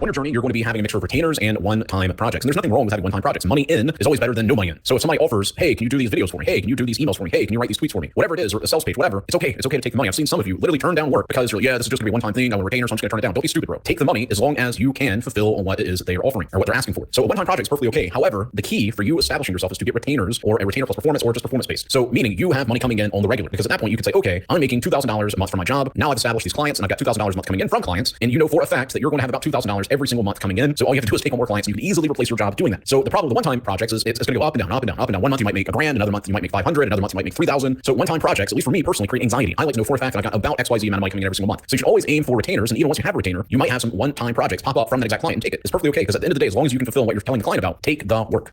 B: On your journey, you're going to be having a mixture of retainers and one-time projects. And there's nothing wrong with having one-time projects. Money in is always better than no money in. So if somebody offers, hey, can you do these videos for me? Hey, can you do these emails for me? Hey, can you write these tweets for me? Whatever it is, or a sales page, whatever, it's okay. It's okay to take the money. I've seen some of you literally turn down work because you're like, yeah, this is just gonna be a one-time thing. I want a retainer, so I'm just gonna turn it down. Don't be stupid, bro. Take the money as long as you can fulfill on what it is that they are offering or what they're asking for. So a one-time project is perfectly okay. However, the key for you establishing yourself is to get retainers or a retainer plus performance or just performance-based. So meaning you have money coming in on the regular, because at that point you can say, okay, I'm making $2,000 a month for my job. Now I've established these clients and I've got $2,000 a month coming in from clients. And you know for a fact that you're going to have about $2,000 every single month coming in. So all you have to do is take on more clients, and you can easily replace your job doing that. So the problem with one-time projects is it's going to go up and down, up and down, up and down. One month you might make $1,000, another month you might make 500, another month you might make 3,000. So one-time projects, at least for me personally, create anxiety. I like to know for a fact that I've got about XYZ amount of money coming in every single month. So you should always aim for retainers, and even once you have a retainer, you might have some one-time projects pop up from that exact client and take it. It's perfectly okay, because at the end of the day, as long as you can fulfill what you're telling the client about, take the work.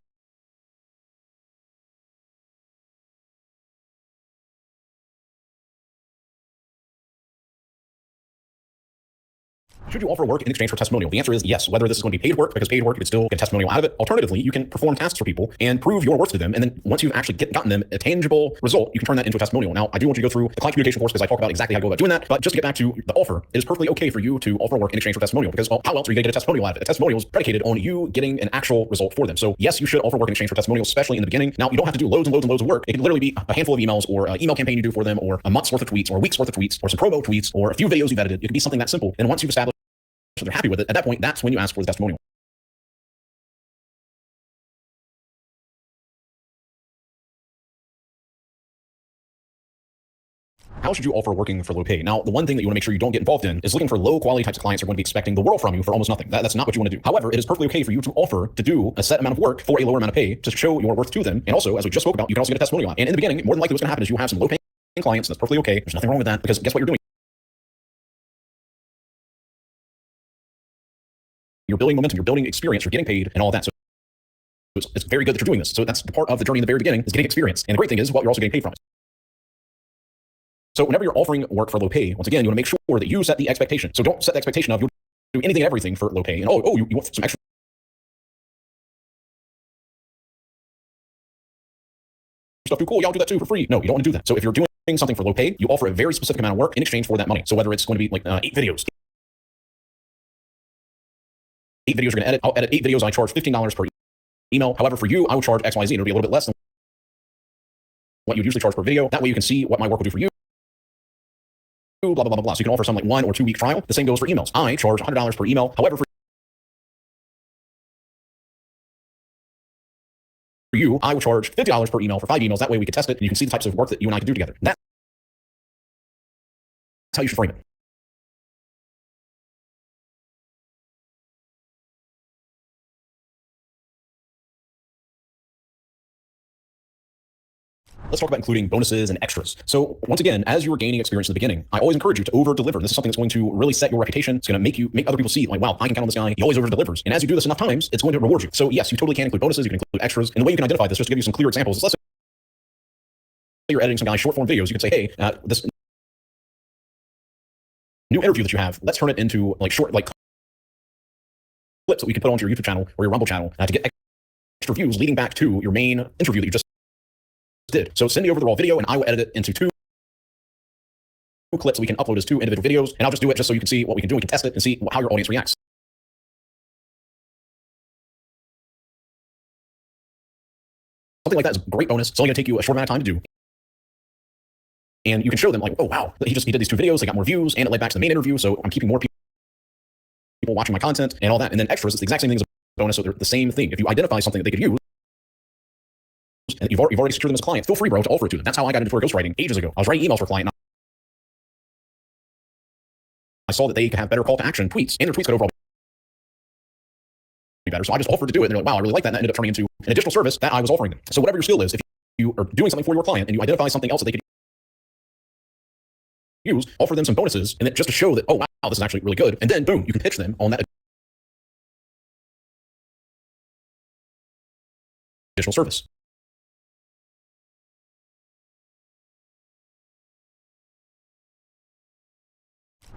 B: Should you offer work in exchange for testimonial? The answer is yes. Whether this is going to be paid work, because paid work, you could still get a testimonial out of it. Alternatively, you can perform tasks for people and prove your worth to them. And then once you've actually gotten them a tangible result, you can turn that into a testimonial. Now, I do want you to go through the client communication course because I talk about exactly how to go about doing that. But just to get back to the offer, it is perfectly okay for you to offer work in exchange for testimonial because, well, how else are you going to get a testimonial out of it? A testimonial is predicated on you getting an actual result for them. So yes, you should offer work in exchange for testimonials, especially in the beginning. Now, you don't have to do loads and loads and loads of work. It can literally be a handful of emails or an email campaign you do for them or a month's worth of tweets or a week's worth of tweets or some promo tweets or a few videos you've edited. It could be something that simple. And once you've established that they're happy with it, at that point, that's when you ask for the testimonial. How should you offer working for low pay? Now, the one thing that you want to make sure you don't get involved in is looking for low quality types of clients who are going to be expecting the world from you for almost nothing. That's not what you want to do. However, it is perfectly okay for you to offer to do a set amount of work for a lower amount of pay to show your worth to them. And also, as we just spoke about, you can also get a testimonial. And in the beginning, more than likely what's going to happen is you have some low paying clients, and that's perfectly okay. There's nothing wrong with that because guess what you're doing? You're building momentum, you're building experience, you're getting paid, and all that. So it's very good that you're doing this. So that's the part of the journey in the very beginning is getting experience. And the great thing is what you're also getting paid from it. So whenever you're offering work for low pay, once again, you want to make sure that you set the expectation. So don't set the expectation of you'll do anything and everything for low pay. And you want some extra stuff too cool. Y'all do that too for free. No, you don't want to do that. So if you're doing something for low pay, you offer a very specific amount of work in exchange for that money. So whether it's going to be like 8 videos. 8 videos you're going to edit. I'll edit 8 videos. I charge $15 per email. However, for you, I would charge XYZ. It'll be a little bit less than what you usually charge per video. That way you can see what my work will do for you. Blah, blah, blah, blah, blah. So you can offer some like 1 or 2 week trial. The same goes for emails. I charge $100 per email. However, for you, I would charge $50 per email for 5 emails. That way we can test it and you can see the types of work that you and I can do together. That's how you should frame it. Let's talk about including bonuses and extras. So once again, as you are gaining experience in the beginning, I always encourage you to over deliver. This is something that's going to really set your reputation. It's going to make other people see like, wow, I can count on this guy. He always over delivers. And as you do this enough times, it's going to reward you. So yes, you totally can include bonuses. You can include extras. And the way you can identify this, just to give you some clear examples, is let's say you're editing some guy's short form videos. You can say, hey, this new interview that you have, let's turn it into like short, like clips that we can put onto your YouTube channel or your Rumble channel to get extra views leading back to your main interview that you just did. So send me over the raw video and I will edit it into 2 clips we can upload as 2 individual videos, and I'll just do it just so you can see what we can do. We can test it and see how your audience reacts. Something like that is a great bonus. It's only going to take you a short amount of time to do. And you can show them like, oh wow, he did these 2 videos, they got more views, and it led back to the main interview, so I'm keeping more people watching my content and all that. And then extras, it's the exact same thing as a bonus, so they're the same thing. If you identify something that they could use, and you've already secured them as clients, feel free, bro, to offer it to them. That's how I got into ghostwriting ages ago. I was writing emails for a client. I saw that they could have better call to action tweets, and their tweets could overall be better. So I just offered to do it. And they're like, wow, I really like that. And that ended up turning into an additional service that I was offering them. So whatever your skill is, if you are doing something for your client and you identify something else that they could use, offer them some bonuses, and then just to show that, oh wow, this is actually really good. And then boom, you can pitch them on that additional service.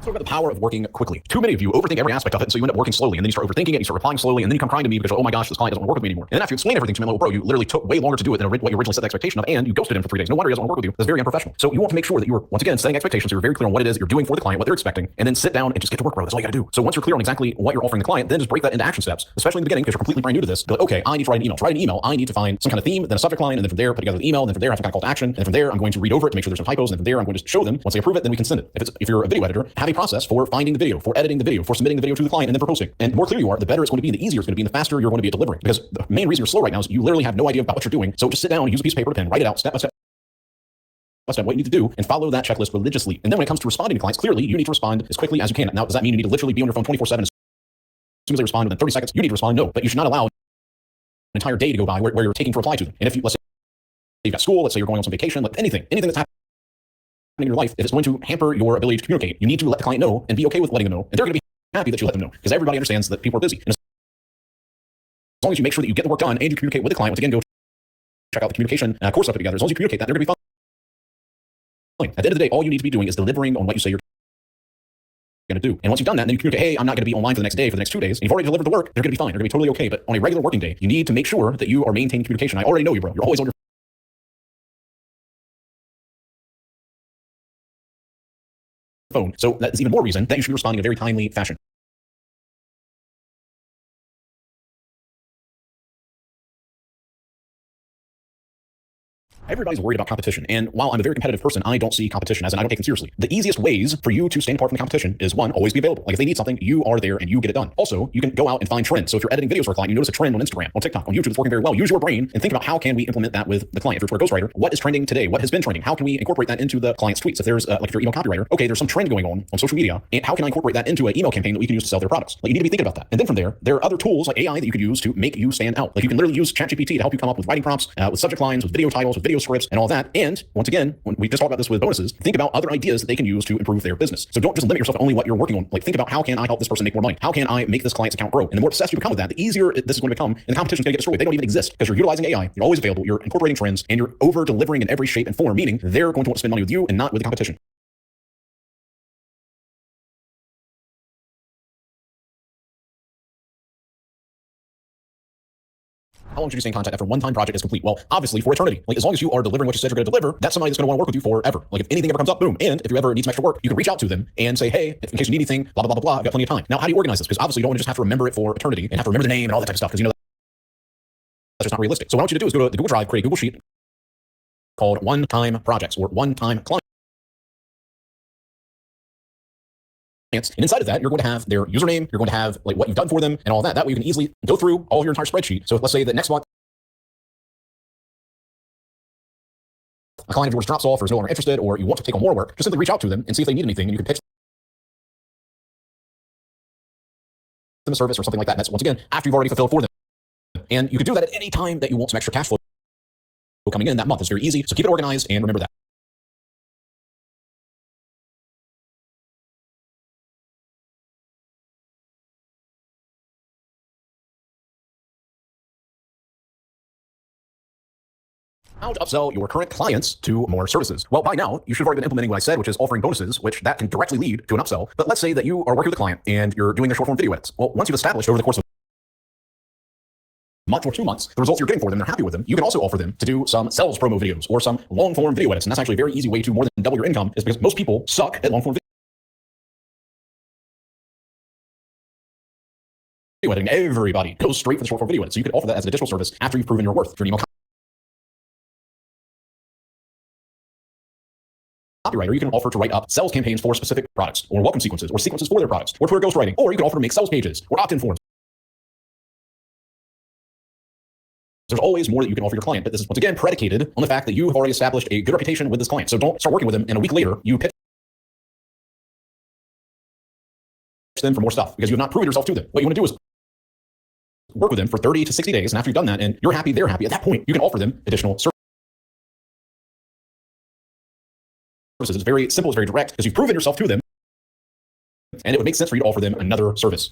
B: So about the power of working quickly. Too many of you overthink every aspect of it, and so you end up working slowly, and then you start overthinking it, you start replying slowly, and then you come crying to me because, oh my gosh, this client doesn't want to work with me anymore. And then after you explain everything to me, I'm like, well, bro, you literally took way longer to do it than what you originally set the expectation of, and you ghosted him for 3 days. No wonder he doesn't want to work with you. That's very unprofessional. So you want to make sure that you are, once again, setting expectations, so you're very clear on what it is that you're doing for the client, what they're expecting, and then sit down and just get to work, bro. That's all you gotta do. So once you're clear on exactly what you're offering the client, then just break that into action steps, especially in the beginning, because you're completely brand new to this. Be like, okay, I need to write an email. To write an email, I need to find some kind of theme, then a subject line, and then from there, put together the email, and then from there, I have some kind of call to action, and from there, I'm going to read over it to make sure there's no typos, and then from there, I'm going to show them. Once they approve it, then we can send it. If you're a video editor, have a process for finding the video, for editing the video, for submitting the video to the client, and then for posting. And the more clear you are, the better it's going to be, and the easier it's going to be, and the faster you're going to be at delivering. Because the main reason you're slow right now is you literally have no idea about what you're doing. So just sit down, use a piece of paper, pen, write it out, step by step, what you need to do, and follow that checklist religiously. And then when it comes to responding to clients, clearly you need to respond as quickly as you can. Now, does that mean you need to literally be on your phone 24/7 as soon as they respond within 30 seconds? You need to respond? No, but you should not allow an entire day to go by where you're taking for reply to them. And if you, let's say you've got school, let's say you're going on some vacation, like anything that's happening in your life, if it's going to hamper your ability to communicate, you need to let the client know and be okay with letting them know. And they're going to be happy that you let them know, because everybody understands that people are busy. And as long as you make sure that you get the work done and you communicate with the client, once again, go check out the communication course up together. As long as you communicate that, they're going to be fine. At the end of the day, all you need to be doing is delivering on what you say you're going to do. And once you've done that, then you communicate, hey, I'm not going to be online for the next day, for the next 2 days. And you've already delivered the work. They're going to be fine. They're going to be totally okay. But on a regular working day, you need to make sure that you are maintaining communication. I already know you, bro. You're always on your phone. So that is even more reason that you should be responding in a very timely fashion. Everybody's worried about competition. And while I'm a very competitive person, I don't see competition as in I don't take it seriously. The easiest ways for you to stand apart from the competition is one, always be available. Like if they need something, you are there and you get it done. Also, you can go out and find trends. So if you're editing videos for a client, you notice a trend on Instagram, on TikTok, on YouTube that's working very well, use your brain and think about how can we implement that with the client. If you're a Twitter ghostwriter, what is trending today? What has been trending? How can we incorporate that into the client's tweets? If there's like if you're an email copywriter, okay, there's some trend going on social media, and how can I incorporate that into an email campaign that we can use to sell their products? Like you need to be thinking about that. And then from there are other tools like AI that you could use to make you stand out. Like you can literally use ChatGPT to help you come up with writing prompts, with subject lines, with video titles, with video scripts, and all that. And once again, when we just talked about this with bonuses, think about other ideas that they can use to improve their business. So don't just limit yourself to only what you're working on. Like think about how can I help this person make more money? How can I make this client's account grow? And the more obsessed you become with that, the easier this is going to become, and the competition's going to get destroyed. They don't even exist because you're utilizing AI, you're always available, you're incorporating trends, and you're over delivering in every shape and form, meaning they're going to want to spend money with you and not with the competition. How long should you stay in contact after a one-time project is complete? Well, obviously for eternity. Like as long as you are delivering what you said you're going to deliver, that's somebody that's going to want to work with you forever. Like if anything ever comes up, boom. And if you ever need some extra work, you can reach out to them and say, hey, in case you need anything, blah, blah, blah, blah, I've got plenty of time. Now, how do you organize this? Because obviously you don't want to just have to remember it for eternity and have to remember the name and all that type of stuff because you know that's just not realistic. So what I want you to do is go to the Google Drive, create a Google Sheet called one-time projects or one-time clients. And inside of that, you're going to have their username, you're going to have like what you've done for them and all that. That way you can easily go through all of your entire spreadsheet. So let's say that next month, a client of yours drops off or is no longer interested, or you want to take on more work, just simply reach out to them and see if they need anything, and you can pitch them a service or something like that. And that's once again after you've already fulfilled for them. And you can do that at any time that you want some extra cash flow coming in that month. It's very easy. So keep it organized and remember that. How to upsell your current clients to more services. Well, by now, you should have already been implementing what I said, which is offering bonuses, which that can directly lead to an upsell. But let's say that you are working with a client and you're doing their short form video edits. Well, once you've established over the course of a month or 2 months, the results you're getting for them, they're happy with them, you can also offer them to do some sales promo videos or some long form video edits. And that's actually a very easy way to more than double your income, is because most people suck at long form video editing. Everybody goes straight for the short form video edit. So you could offer that as an additional service after you've proven your worth. If you're an email copywriter, you can offer to write up sales campaigns for specific products, or welcome sequences, or sequences for their products, or Twitter ghostwriting, or you can offer to make sales pages, or opt-in forms. There's always more that you can offer your client, but this is once again predicated on the fact that you have already established a good reputation with this client. So don't start working with them and a week later you pitch them for more stuff because you have not proven yourself to them. What you want to do is work with them for 30 to 60 days, and after you've done that and you're happy, they're happy, at that point you can offer them additional services. It's very simple, it's very direct, because you've proven yourself to them, and it would make sense for you to offer them another service.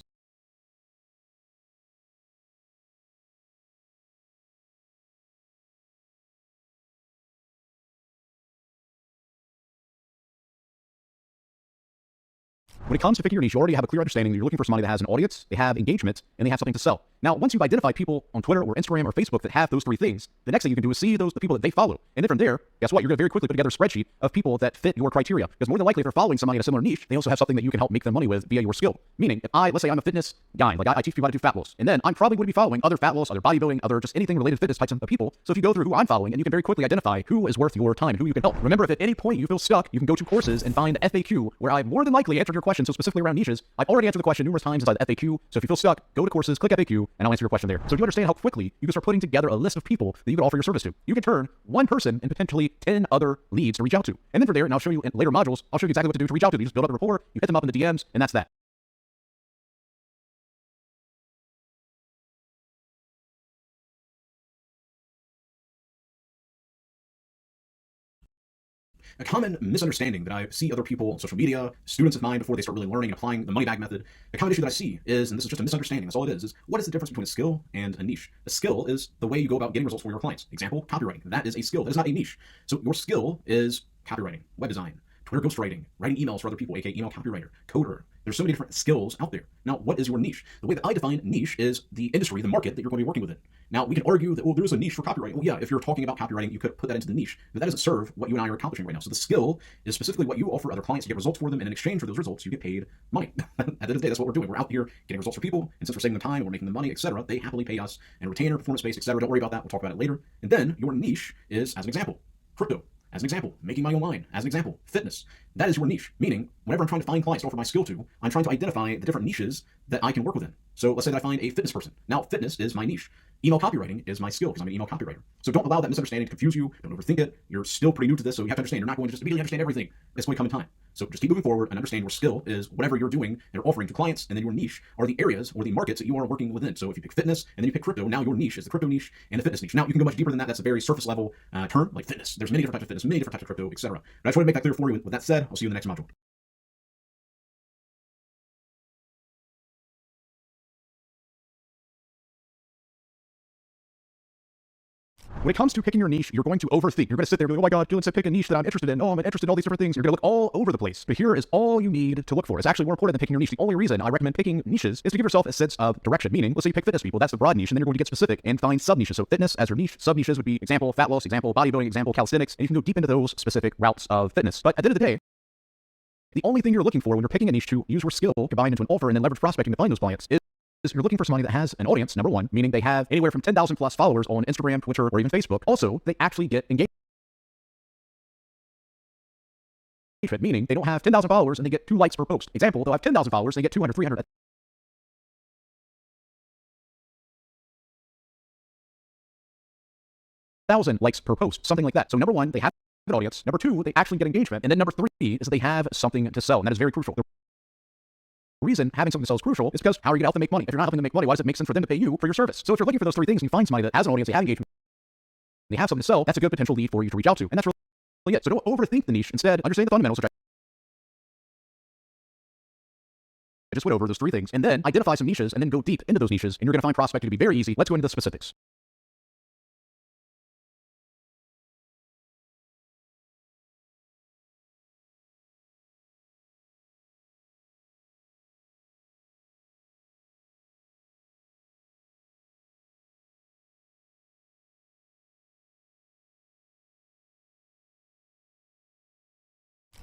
B: When it comes to picking your niche, you already have a clear understanding that you're looking for somebody that has an audience, they have engagement, and they have something to sell. Now, once you've identified people on Twitter or Instagram or Facebook that have those three things, the next thing you can do is see the people that they follow. And then from there, guess what? You're going to very quickly put together a spreadsheet of people that fit your criteria. Because more than likely, if they're following somebody in a similar niche, they also have something that you can help make them money with via your skill. Meaning, if let's say I'm a fitness guy, like I teach people how to do fat loss, and then I'm probably going to be following other fat loss, other bodybuilding, other just anything related to fitness types of people. So if you go through who I'm following, and you can very quickly identify who is worth your time, who you can help. Remember, if at any point you feel stuck, you can go to courses and find FAQ, where I more than likely answered your question. So specifically around niches, I've already answered the question numerous times inside the FAQ. So if you feel stuck, go to courses, click FAQ, and I'll answer your question there. So do you understand how quickly you can start putting together a list of people that you can offer your service to? You can turn one person and potentially 10 other leads to reach out to. And then from there, and I'll show you in later modules, I'll show you exactly what to do to reach out to them. You just build up the rapport, you hit them up in the DMs, and that's that. A common misunderstanding that I see other people on social media, students of mine, before they start really learning and applying the money bag method, the common issue that I see is, and this is just a misunderstanding, that's all it is what is the difference between a skill and a niche? A skill is the way you go about getting results for your clients. Example, copywriting. That is a skill. That is not a niche. So your skill is copywriting, web design, Twitter ghostwriting, writing emails for other people, aka email copywriter, coder, There's so many different skills out there. Now, what is your niche? The way that I define niche is the industry, the market that you're going to be working within. Now, we can argue that, well, there's a niche for copywriting. Well, yeah, if you're talking about copywriting, you could put that into the niche, but that doesn't serve what you and I are accomplishing right now. So the skill is specifically what you offer other clients to get results for them, and in exchange for those results, you get paid money. At the end of the day, that's what we're doing. We're out here getting results for people, and since we're saving them time, we're making them money, etc., they happily pay us and retainer, performance-based, etc. Don't worry about that. We'll talk about it later. And then your niche is, as an example, crypto. As an example, making money online. As an example, fitness. That is your niche. Meaning, whenever I'm trying to find clients to offer my skill to, I'm trying to identify the different niches that I can work within. So let's say that I find a fitness person. Now, fitness is my niche. Email copywriting is my skill because I'm an email copywriter. So don't allow that misunderstanding to confuse you. Don't overthink it. You're still pretty new to this, so you have to understand you're not going to just immediately understand everything. It's going to come in time. So just keep moving forward and understand your skill is whatever you're doing and you're offering to clients, and then your niche are the areas or the markets that you are working within. So if you pick fitness and then you pick crypto, now your niche is the crypto niche and the fitness niche. Now you can go much deeper than that. That's a very surface level term, like fitness. There's many different types of fitness, many different types of crypto, etc. But I just want to make that clear for you. With that said, I'll see you in the next module.
D: When it comes to picking your niche, you're going to overthink. You're going to sit there and go, oh my God, Dylan said pick a niche that I'm interested in. Oh, I'm interested in all these different things. You're going to look all over the place. But here is all you need to look for. It's actually more important than picking your niche. The only reason I recommend picking niches is to give yourself a sense of direction. Meaning, let's say you pick fitness people, that's the broad niche, and then you're going to get specific and find sub-niches. So fitness as your niche, sub-niches would be example, fat loss, example, bodybuilding, example, calisthenics, and you can go deep into those specific routes of fitness. But at the end of the day, the only thing you're looking for when you're picking a niche to use your skill combined into an offer and then leverage prospecting to find those clients is you're looking for somebody that has an audience, number one, meaning they have anywhere from 10,000 plus followers on Instagram, Twitter, or even Facebook. Also, they actually get engagement, meaning they don't have 10,000 followers and they get 2 likes per post. Example, they'll have 10,000 followers, they get 200, 300, 1,000 likes per post, something like that. So number one, they have an audience. Number two, they actually get engagement. And then number three is that they have something to sell. And that is very crucial. The reason having something to sell is crucial is because how are you going to help them make money? If you're not helping them make money, why does it make sense for them to pay you for your service? So if you're looking for those 3 things and you find somebody that has an audience, they have engagement, they have something to sell, that's a good potential lead for you to reach out to. And that's really it. So don't overthink the niche. Instead, understand the fundamentals, which I just went over those 3 things, and then identify some niches and then go deep into those niches, and you're going to find prospecting to be very easy. Let's go into the specifics.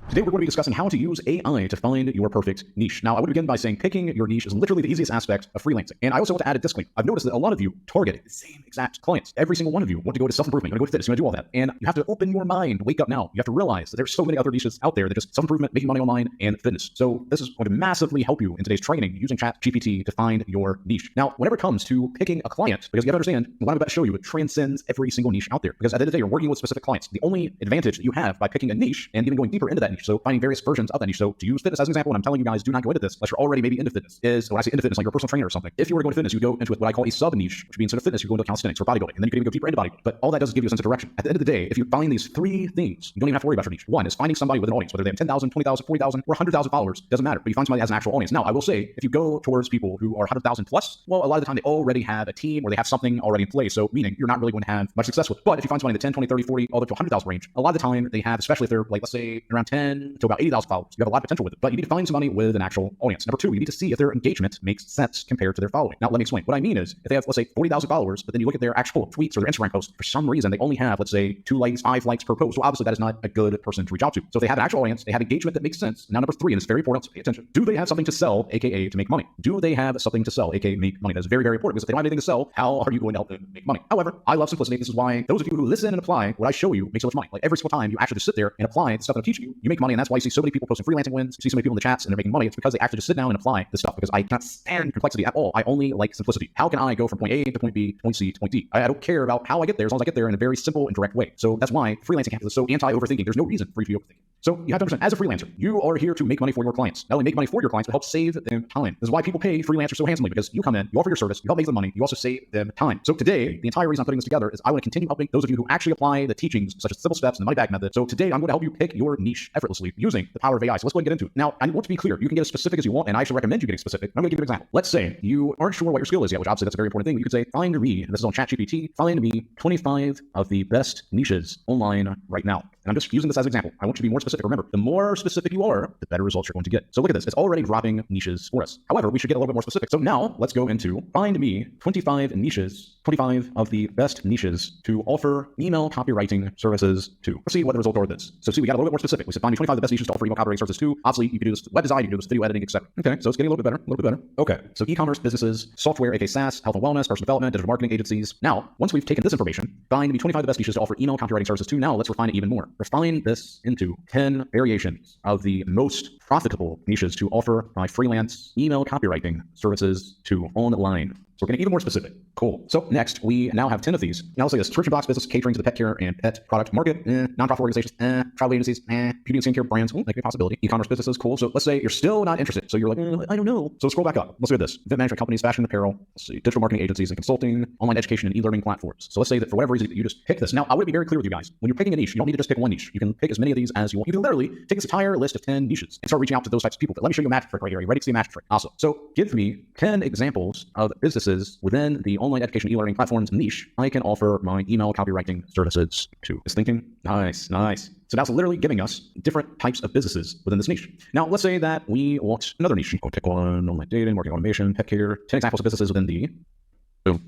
D: Today, we're going to be discussing how to use AI to find your perfect niche. Now, I would begin by saying picking your niche is literally the easiest aspect of freelancing. And I also want to add a disclaimer. I've noticed that a lot of you target the same exact clients. Every single one of you want to go to self-improvement, you want to go to fitness, you want to do all that. And you have to open your mind, wake up now. You have to realize that there's so many other niches out there that just self-improvement, making money online, and fitness. So this is going to massively help you in today's training using ChatGPT to find your niche. Now, whenever it comes to picking a client, because you have to understand, what I'm about to show you, it transcends every single niche out there. Because at the end of the day, you're working with specific clients. The only advantage that you have by picking a niche and even going deeper into that niche, so finding various versions of that niche. So to use fitness as an example, and I'm telling you guys, do not go into this unless you're already maybe into fitness, is when I say into fitness, like you're a personal trainer or something. If you were to go into fitness, you go into what I call a sub niche, which would be instead of fitness, you go into calisthenics or bodybuilding, and then you can even go deeper into bodybuilding. But all that does is give you a sense of direction. At the end of the day, if you find these 3 things, you don't even have to worry about your niche. One is finding somebody with an audience, whether they have 10,000, 20,000, 40,000, or 100,000 followers, doesn't matter. But you find somebody that has an actual audience. Now, I will say, if you go towards people who are 100,000 plus, well, a lot of the time they already have a team or they have something already in place. So meaning you're not really going to have much success with it. But if you find somebody in the 10, 20, 30, 40, all the way to 100,000 range, a lot of the time they have, especially if they're like, let's say around 10 to about 80,000 followers, you have a lot of potential with it. But you need to find somebody with an actual audience. Number 2, you need to see if their engagement makes sense compared to their following. Now, let me explain. What I mean is, if they have, let's say, 40,000 followers, but then you look at their actual tweets or their Instagram posts, for some reason, they only have, let's say, 2 likes, 5 likes per post. Well, obviously, that is not a good person to reach out to. So if they have an actual audience, they have engagement that makes sense. Now, number 3, and it's very important, so pay attention. Do they have something to sell, aka to make money? Do they have something to sell, aka make money? That is very, very important, because if they don't have anything to sell, how are you going to help them make money? However, I love simplicity. This is why those of you who listen and apply what I show you make so much money. Like every single time you actually just sit there and apply the stuff that I'm teaching you, you make money. And that's why you see so many people posting freelancing wins, you see so many people in the chats and they're making money. It's because they actually just sit down and apply the stuff, because I cannot stand complexity at all. I only like simplicity. How can I go from point A to point B, point C to point D? I don't care about how I get there as long as I get there in a very simple and direct way. So that's why freelancing campus is so anti-overthinking. There's no reason for you to be overthinking. So you have to understand, as a freelancer, you are here to make money for your clients. Not only make money for your clients, but help save them time. This is why people pay freelancers so handsomely, because you come in, you offer your service, you help make them money, you also save them time. So today, the entire reason I'm putting this together is I want to continue helping those of you who actually apply the teachings, such as simple steps and the money back method. So today, I'm going to help you pick your niche effortlessly using the power of AI. So let's go ahead and get into it. Now, I want to be clear. You can get as specific as you want, and I should recommend you getting specific. I'm going to give you an example. Let's say you aren't sure what your skill is yet, which obviously that's a very important thing. You could say, find me, and this is on ChatGPT, find me 25 of the best niches online right now. And And I'm just using this as an example. I want you to be more specific. Remember, the more specific you are, the better results you're going to get. So look at this. It's already dropping niches for us. However, we should get a little bit more specific. So now let's go into find me 25 niches, 25 of the best niches to offer email copywriting services to. Let's see what the results are of this. So see, we got a little bit more specific. We said find me 25 of the best niches to offer email copywriting services to. Obviously, you can do this web design, you can do this video editing, etc. Okay, so it's getting a little bit better, Okay, so e-commerce businesses, software, aka SaaS, health and wellness, personal development, digital marketing agencies. Now, once we've taken this information, find me 25 of the best niches to offer email copywriting services to. Now let's refine it even more. Refine this into 10 variations of the most profitable niches to offer my freelance email copywriting services to online. So we're getting even more specific. Cool. So next, we now have 10 of these. Now let's say this: subscription box business catering to the pet care and pet product market, nonprofit organizations, travel agencies, beauty and skincare brands, that could be a possibility. E-commerce businesses, cool. So let's say you're still not interested. So you're like, I don't know. So scroll back up. Let's do this: event management companies, fashion and apparel, let's see, digital marketing agencies and consulting, online education and e-learning platforms. So let's say that for whatever reason you just pick this. Now I want to be very clear with you guys. When you're picking a niche, you don't need to just pick one niche. You can pick as many of these as you want. You can literally take this entire list of 10 niches and start reaching out to those types of people. But let me show you a magic trick right here. Are you ready to see a magic trick? Awesome. So give me 10 examples of businesses within the online education e-learning platforms niche I can offer my email copywriting services to. Is thinking? Nice. So now it's literally giving us different types of businesses within this niche. Now, let's say that we want another niche. Go pick one: online dating, marketing automation, pet care. 10 examples of businesses within the boom.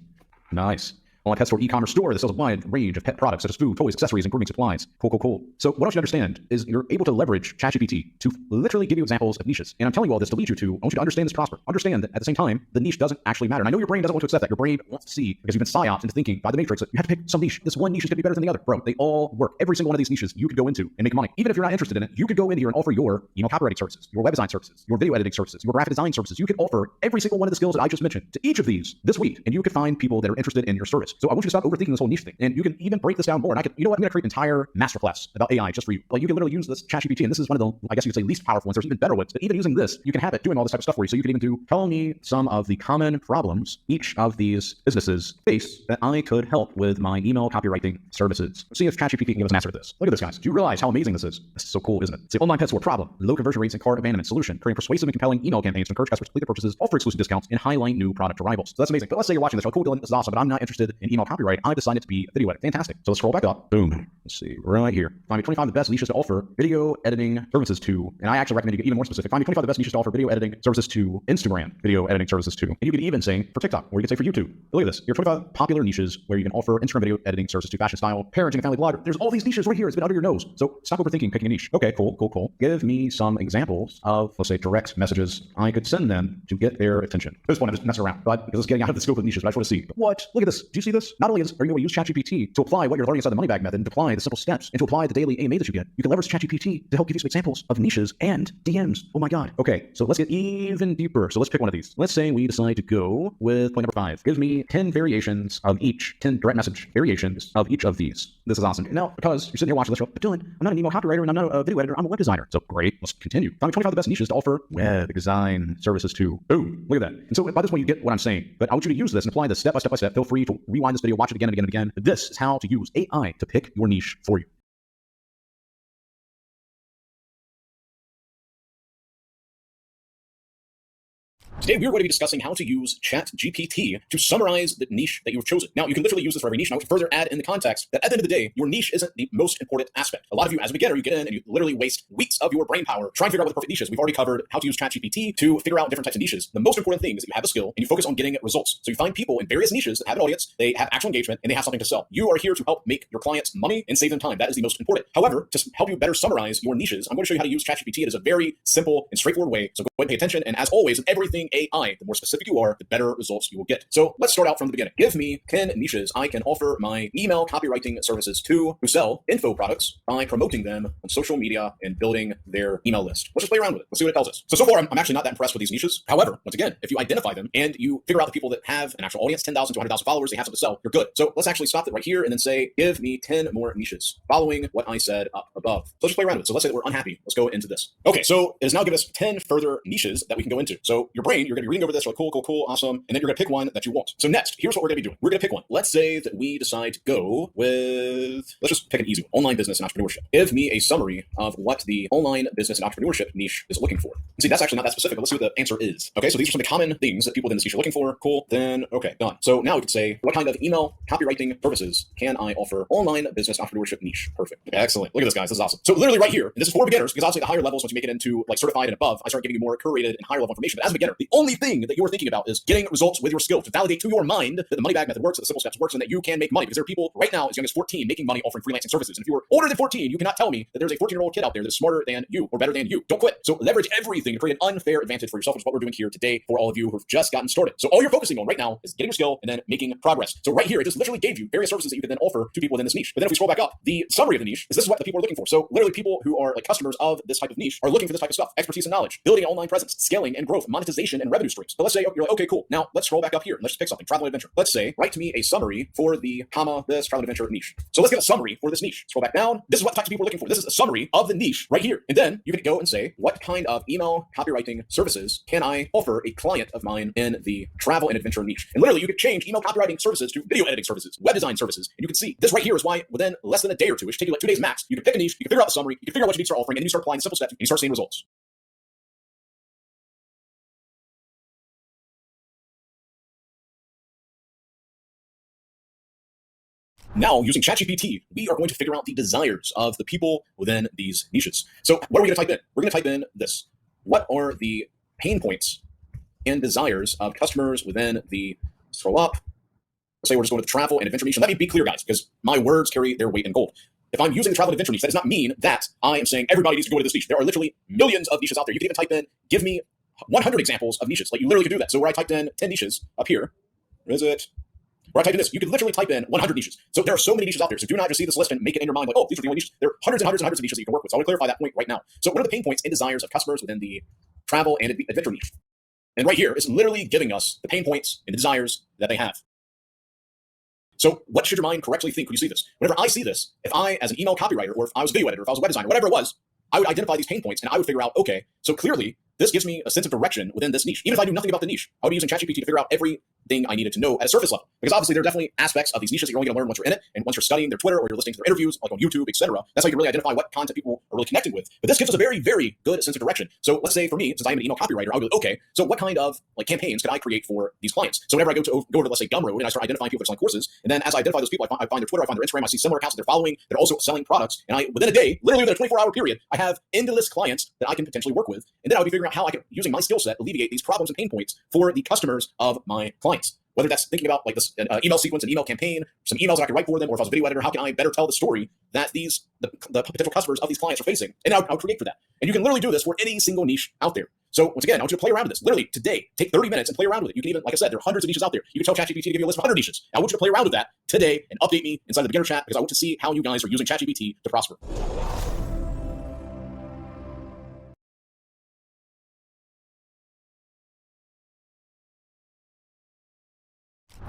D: Nice. Online pet store, e-commerce store that sells a wide range of pet products such as food, toys, accessories, and grooming supplies. Cool. So what I want you to understand is you're able to leverage ChatGPT to literally give you examples of niches. And I'm telling you all this to lead you to, I want you to understand this, prosper. Understand that at the same time, the niche doesn't actually matter. And I know your brain doesn't want to accept that. Your brain wants to see, because you've been psyoped into thinking by the Matrix, that you have to pick some niche. This one niche is going to be better than the other. Bro, they all work. Every single one of these niches you could go into and make money. Even if you're not interested in it, you could go in here and offer your email copywriting services, your web design services, your video editing services, your graphic design services. You could offer every single one of the skills that I just mentioned to each of these this week, and you could find people that are interested in your service. So I want you to stop overthinking this whole niche thing. And you can even break this down more. And I could, you know what, I'm going to create an entire masterclass about AI just for you. Like, you can literally use this ChatGPT, and this is one of the, I guess you could say, least powerful ones. There's even better ones, but even using this, you can have it doing all this type of stuff for you. So you can even do, tell me some of the common problems each of these businesses face that I could help with my email copywriting services. See if ChatGPT can give us an answer to this. Look at this, guys. Do you realize how amazing this is? This is so cool, isn't it? It's the online pet store problem, low conversion rates and cart abandonment solution, creating persuasive and compelling email campaigns to encourage customers to complete their purchases, offer exclusive discounts, and highlight new product arrivals. So that's amazing. But let's say you're watching this. Oh, cool, Dylan, this is awesome, but I'm not interested in email copyright. I decided to be a video editor. Fantastic. So let's scroll back up. Boom. Let's see, right here. Find me 25 of the best niches to offer video editing services to. And I actually recommend you get even more specific. Find me 25 of the best niches to offer video editing services to Instagram, video editing services to. And you could even say for TikTok, or you could say for YouTube. But look at this. Your 25 popular niches where you can offer Instagram video editing services to, fashion, style, parenting, and family blogger. There's all these niches right here. It's been under your nose. So stop overthinking picking a niche. Okay, cool. Give me some examples of, let's say, direct messages I could send them to get their attention. At this point, I'm just messing around, but because it's getting out of the scope of niches, but I just want to see. But what? Look at this. Do you see this? Not only are you able to use ChatGPT to apply what you're learning inside the money bag method and to apply the simple steps and to apply the daily AMA that you get, you can leverage ChatGPT to help give you some examples of niches and DMs. Oh my God. Okay, so let's get even deeper. So let's pick one of these. Let's say we decide to go with point number 5. Give me 10 variations of each, 10 direct message variations of each of these. This is awesome. Now, because you're sitting here watching this, but Dylan, I'm not an email copywriter and I'm not a video editor. I'm a web designer. So great. Let's continue. Find me 25 of the best niches to offer web design services to. Ooh, look at that. And so by this point, you get what I'm saying. But I want you to use this and apply this step by step. Feel free to rewind this video, watch it again and again and again. This is how to use AI to pick your niche for you.
A: Today, we're going to be discussing how to use ChatGPT to summarize the niche that you've chosen. Now, you can literally use this for every niche. Now, to further add in the context that at the end of the day, your niche isn't the most important aspect. A lot of you, as a beginner, you get in and you literally waste weeks of your brain power trying to figure out what the perfect niche is. We've already covered how to use ChatGPT to figure out different types of niches. The most important thing is that you have a skill and you focus on getting results. So you find people in various niches that have an audience, they have actual engagement, and they have something to sell. You are here to help make your clients money and save them time. That is the most important. However, to help you better summarize your niches, I'm going to show you how to use ChatGPT. It is a very simple and straightforward way. So go ahead and pay attention. And as always, in everything AI, the more specific you are, the better results you will get. So let's start out from the beginning. Give me 10 niches I can offer my email copywriting services to who sell info products by promoting them on social media and building their email list. Let's just play around with it. Let's see what it tells us. So far, I'm actually not that impressed with these niches. However, once again, if you identify them and you figure out the people that have an actual audience, 10,000 to 100,000 followers, they have something to sell, you're good. So let's actually stop it right here and then say, give me 10 more niches following what I said up above. So let's just play around with it. So let's say that we're unhappy. Let's go into this. Okay, so it has now given us 10 further niches that we can go into. So your brain brain, you're going to be reading over this, like, cool, awesome, and then you're going to pick one that you want. So next, here's what we're going to be doing. We're going to pick one. Let's say that we decide to go with, let's just pick an easy one, online business and entrepreneurship. Give me a summary of what the online business and entrepreneurship niche is looking for. See, that's actually not that specific, but let's see what the answer is. Okay, so these are some of the common things that people within this niche are looking for. Cool, then, okay, done. So now we could say, what kind of email copywriting services can I offer online business entrepreneurship niche? Perfect. Excellent. Look at this, guys. This is awesome. So literally right here, and this is for beginners, because obviously the higher levels, once you make it into like certified and above, I start giving you more curated and higher level information. But as a beginner, the only thing that you're thinking about is getting results with your skill, to validate to your mind that the money bag method works, that the simple steps works, and that you can make money. Because there are people right now as young as 14 making money offering freelancing services. And if you were older than 14, you cannot tell me that there's a 14-year-old kid out there that's smarter than you or better than you. Don't quit. So leverage everything to create an unfair advantage for yourself, which is what we're doing here today for all of you who've just gotten started. So all you're focusing on right now is getting your skill and then making progress. So right here, it just literally gave you various services that you can then offer to people within this niche. But then if we scroll back up, the summary of the niche is this is what the people are looking for. So literally people who are like customers of this type of niche are looking for this type of stuff: expertise and knowledge, building an online presence, scaling and growth, monetization and revenue streams. But let's say you're like, okay, cool. Now let's scroll back up here and let's just pick something: travel and adventure. Let's say, write to me a summary for the this travel and adventure niche. So let's get a summary for this niche. Scroll back down. This is what types of people are looking for. This is a summary of the niche right here. And then you can go and say, what kind of email copywriting services can I offer a client of mine in the travel and adventure niche? And literally you could change email copywriting services to video editing services, web design services. And you can see this right here is why within less than a day or two, it should take you like 2 days max, you can pick a niche, you can figure out the summary, you can figure out what you need to start offering, and then you start applying the simple steps and you start seeing results. Now, using ChatGPT, we are going to figure out the desires of the people within these niches. So what are we going to type in? We're going to type in this. What are the pain points and desires of customers within the, scroll up, let's say we're just going to the travel and adventure niche. And let me be clear, guys, because my words carry their weight in gold. If I'm using the travel and adventure niche, that does not mean that I am saying everybody needs to go to this niche. There are literally millions of niches out there. You can even type in, give me 100 examples of niches. Like, you literally could do that. So where I typed in 10 niches up here, where is it? Where I type in this, you could literally type in 100 niches. So there are so many niches out there. So do not just see this list and make it in your mind like, oh, these are the only niches. There are hundreds and hundreds and hundreds of niches that you can work with. So I want to clarify that point right now. So what are the pain points and desires of customers within the travel and adventure niche? And right here is literally giving us the pain points and the desires that they have. So what should your mind correctly think when you see this? Whenever I see this, if I, as an email copywriter, or if I was a video editor, if I was a web designer, whatever it was, I would identify these pain points and I would figure out, okay, so clearly this gives me a sense of direction within this niche. Even if I knew nothing about the niche, I would be using ChatGPT to figure out everything I needed to know at a surface level. Because obviously there are definitely aspects of these niches that you're only going to learn once you're in it, and once you're studying their Twitter or you're listening to their interviews, like on YouTube, etc. That's how you can really identify what content people are really connecting with. But this gives us a very, very good sense of direction. So let's say for me, since I'm an email copywriter, I'll go, okay, so what kind of like campaigns could I create for these clients? So whenever I go to let's say Gumroad and I start identifying people that are selling courses, and then as I identify those people, I find their Twitter, I find their Instagram, I see similar accounts that they're following that are also selling products, and I within a day, literally within a 24-hour period, I have endless clients that I can potentially work with, and then I would be figuring out how I can, using my skill set, alleviate these problems and pain points for the customers of my clients. Whether that's thinking about like this email sequence, an email campaign, some emails that I could write for them, or if I was a video editor, how can I better tell the story that the potential customers of these clients are facing? And I'll create for that. And you can literally do this for any single niche out there. So once again, I want you to play around with this. Literally today, take 30 minutes and play around with it. You can even, like I said, there are hundreds of niches out there. You can tell ChatGPT to give you a list of 100 niches. I want you to play around with that today and update me inside the beginner chat, because I want to see how you guys are using ChatGPT to prosper.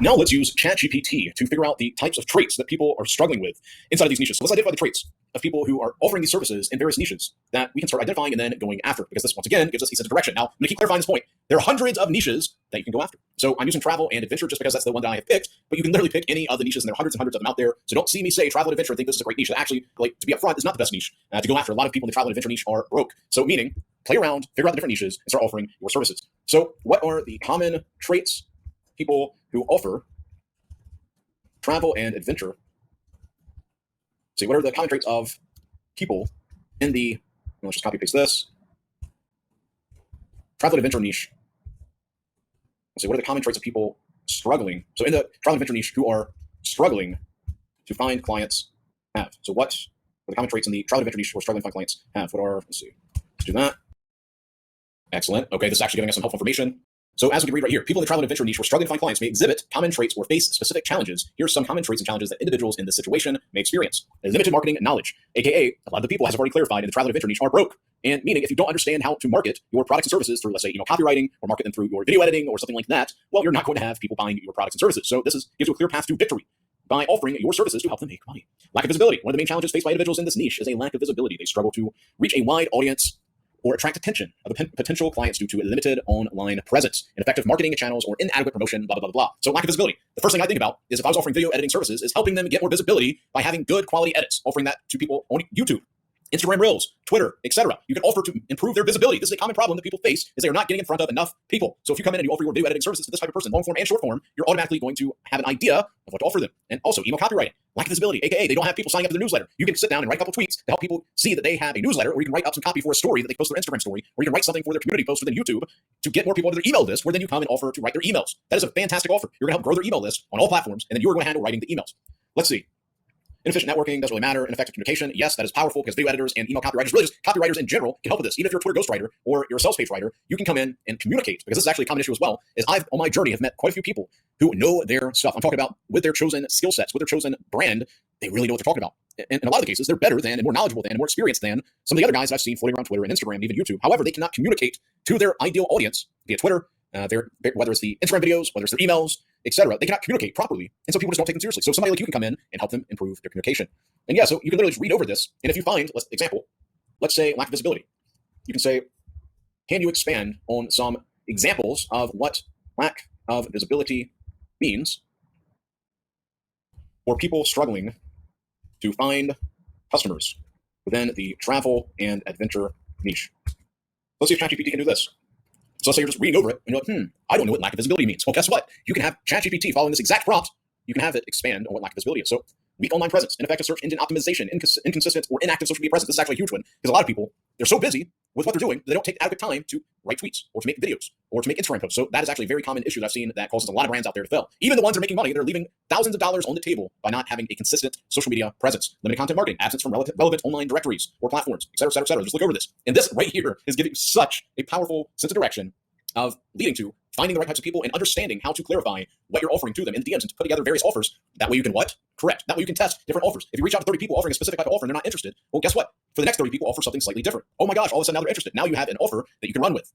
A: Now let's use ChatGPT to figure out the types of traits that people are struggling with inside of these niches. So let's identify the traits of people who are offering these services in various niches that we can start identifying and then going after, because this, once again, gives us a sense of direction. Now, I'm going to keep clarifying this point. There are hundreds of niches that you can go after. So I'm using travel and adventure just because that's the one that I have picked, but you can literally pick any of the niches, and there are hundreds and hundreds of them out there. So don't see me say travel and adventure and think this is a great niche. That actually, like, to be upfront, is not the best niche to go after. A lot of people in the travel and adventure niche are broke. So meaning, play around, figure out the different niches, and start offering your services. So what are the common traits people who offer travel and adventure? See, what are the common traits of people in the, let's just copy paste this, travel and adventure niche? Let's see, what are the common traits of people struggling? So in the travel and adventure niche, who are struggling to find clients have. So what are the common traits in the travel and adventure niche who are struggling to find clients have? What are, let's see, let's do that. Excellent. Okay, this is actually giving us some helpful information. So as we can read right here, people in the travel and adventure niche who are struggling to find clients may exhibit common traits or face specific challenges. Here are some common traits and challenges that individuals in this situation may experience. Limited marketing knowledge, aka a lot of the people, as I've already clarified, in the travel and adventure niche are broke. And meaning if you don't understand how to market your products and services through, let's say, copywriting, or market them through your video editing or something like that, well, you're not going to have people buying your products and services. So this gives you a clear path to victory by offering your services to help them make money. Lack of visibility. One of the main challenges faced by individuals in this niche is a lack of visibility. They struggle to reach a wide audience
B: or attract attention of potential clients due to a limited online presence, ineffective marketing channels, or inadequate promotion, blah, blah, blah, blah. So lack of visibility. The first thing I think about is if I was offering video editing services is helping them get more visibility by having good quality edits, offering that to people on YouTube, Instagram Reels, Twitter, etc. You can offer to improve their visibility. This is a common problem that people face is they are not getting in front of enough people. So if you come in and you offer your video editing services to this type of person, long form and short form, you're automatically going to have an idea of what to offer them. And also email copywriting, lack of visibility, aka they don't have people signing up to their newsletter. You can sit down and write a couple tweets to help people see that they have a newsletter, or you can write up some copy for a story that they post their Instagram story, or you can write something for their community post within YouTube to get more people into their email list, where then you come and offer to write their emails. That is a fantastic offer. You're going to help grow their email list on all platforms, and then you're going to handle writing the emails. Let's see. Inefficient networking doesn't really matter. Ineffective communication, yes, that is powerful because video editors and email copywriters, really just copywriters in general, can help with this. Even if you're a Twitter ghostwriter or you're a sales page writer, you can come in and communicate, because this is actually a common issue as well. Is I've on my journey have met quite a few people who know their stuff. I'm talking about with their chosen skill sets, with their chosen brand, they really know what they're talking about. And in a lot of the cases, they're better than and more knowledgeable than and more experienced than some of the other guys I've seen floating around Twitter and Instagram and even YouTube. However, they cannot communicate to their ideal audience via Twitter, whether it's the Instagram videos, whether it's their emails, etc. They cannot communicate properly, and so people just don't take them seriously. So somebody like you can come in and help them improve their communication. And yeah, so you can literally just read over this, and if you find, let's say lack of visibility, you can say, can you expand on some examples of what lack of visibility means for people struggling to find customers within the travel and adventure niche? Let's see if ChatGPT can do this. So let's say you're just reading over it and you're like, I don't know what lack of visibility means. Well, guess what? You can have ChatGPT following this exact prompt. You can have it expand on what lack of visibility is. So weak online presence, ineffective search engine optimization, inconsistent or inactive social media presence. This is actually a huge one because a lot of people, they're so busy with what they're doing, they don't take adequate time to write tweets or to make videos or to make Instagram posts. So that is actually a very common issue that I've seen that causes a lot of brands out there to fail. Even the ones that are making money, they're leaving thousands of dollars on the table by not having a consistent social media presence. Limited content marketing, absence from relevant online directories or platforms, et cetera, et cetera, et cetera. Just look over this. And this right here is giving such a powerful sense of direction of leading to finding the right types of people and understanding how to clarify what you're offering to them in the DMs and to put together various offers. That way you can what? Correct. That way you can test different offers. If you reach out to 30 people offering a specific type of offer and they're not interested, well, guess what? For the next 30 people, offer something slightly different. Oh my gosh, all of a sudden now they're interested. Now you have an offer that you can run with.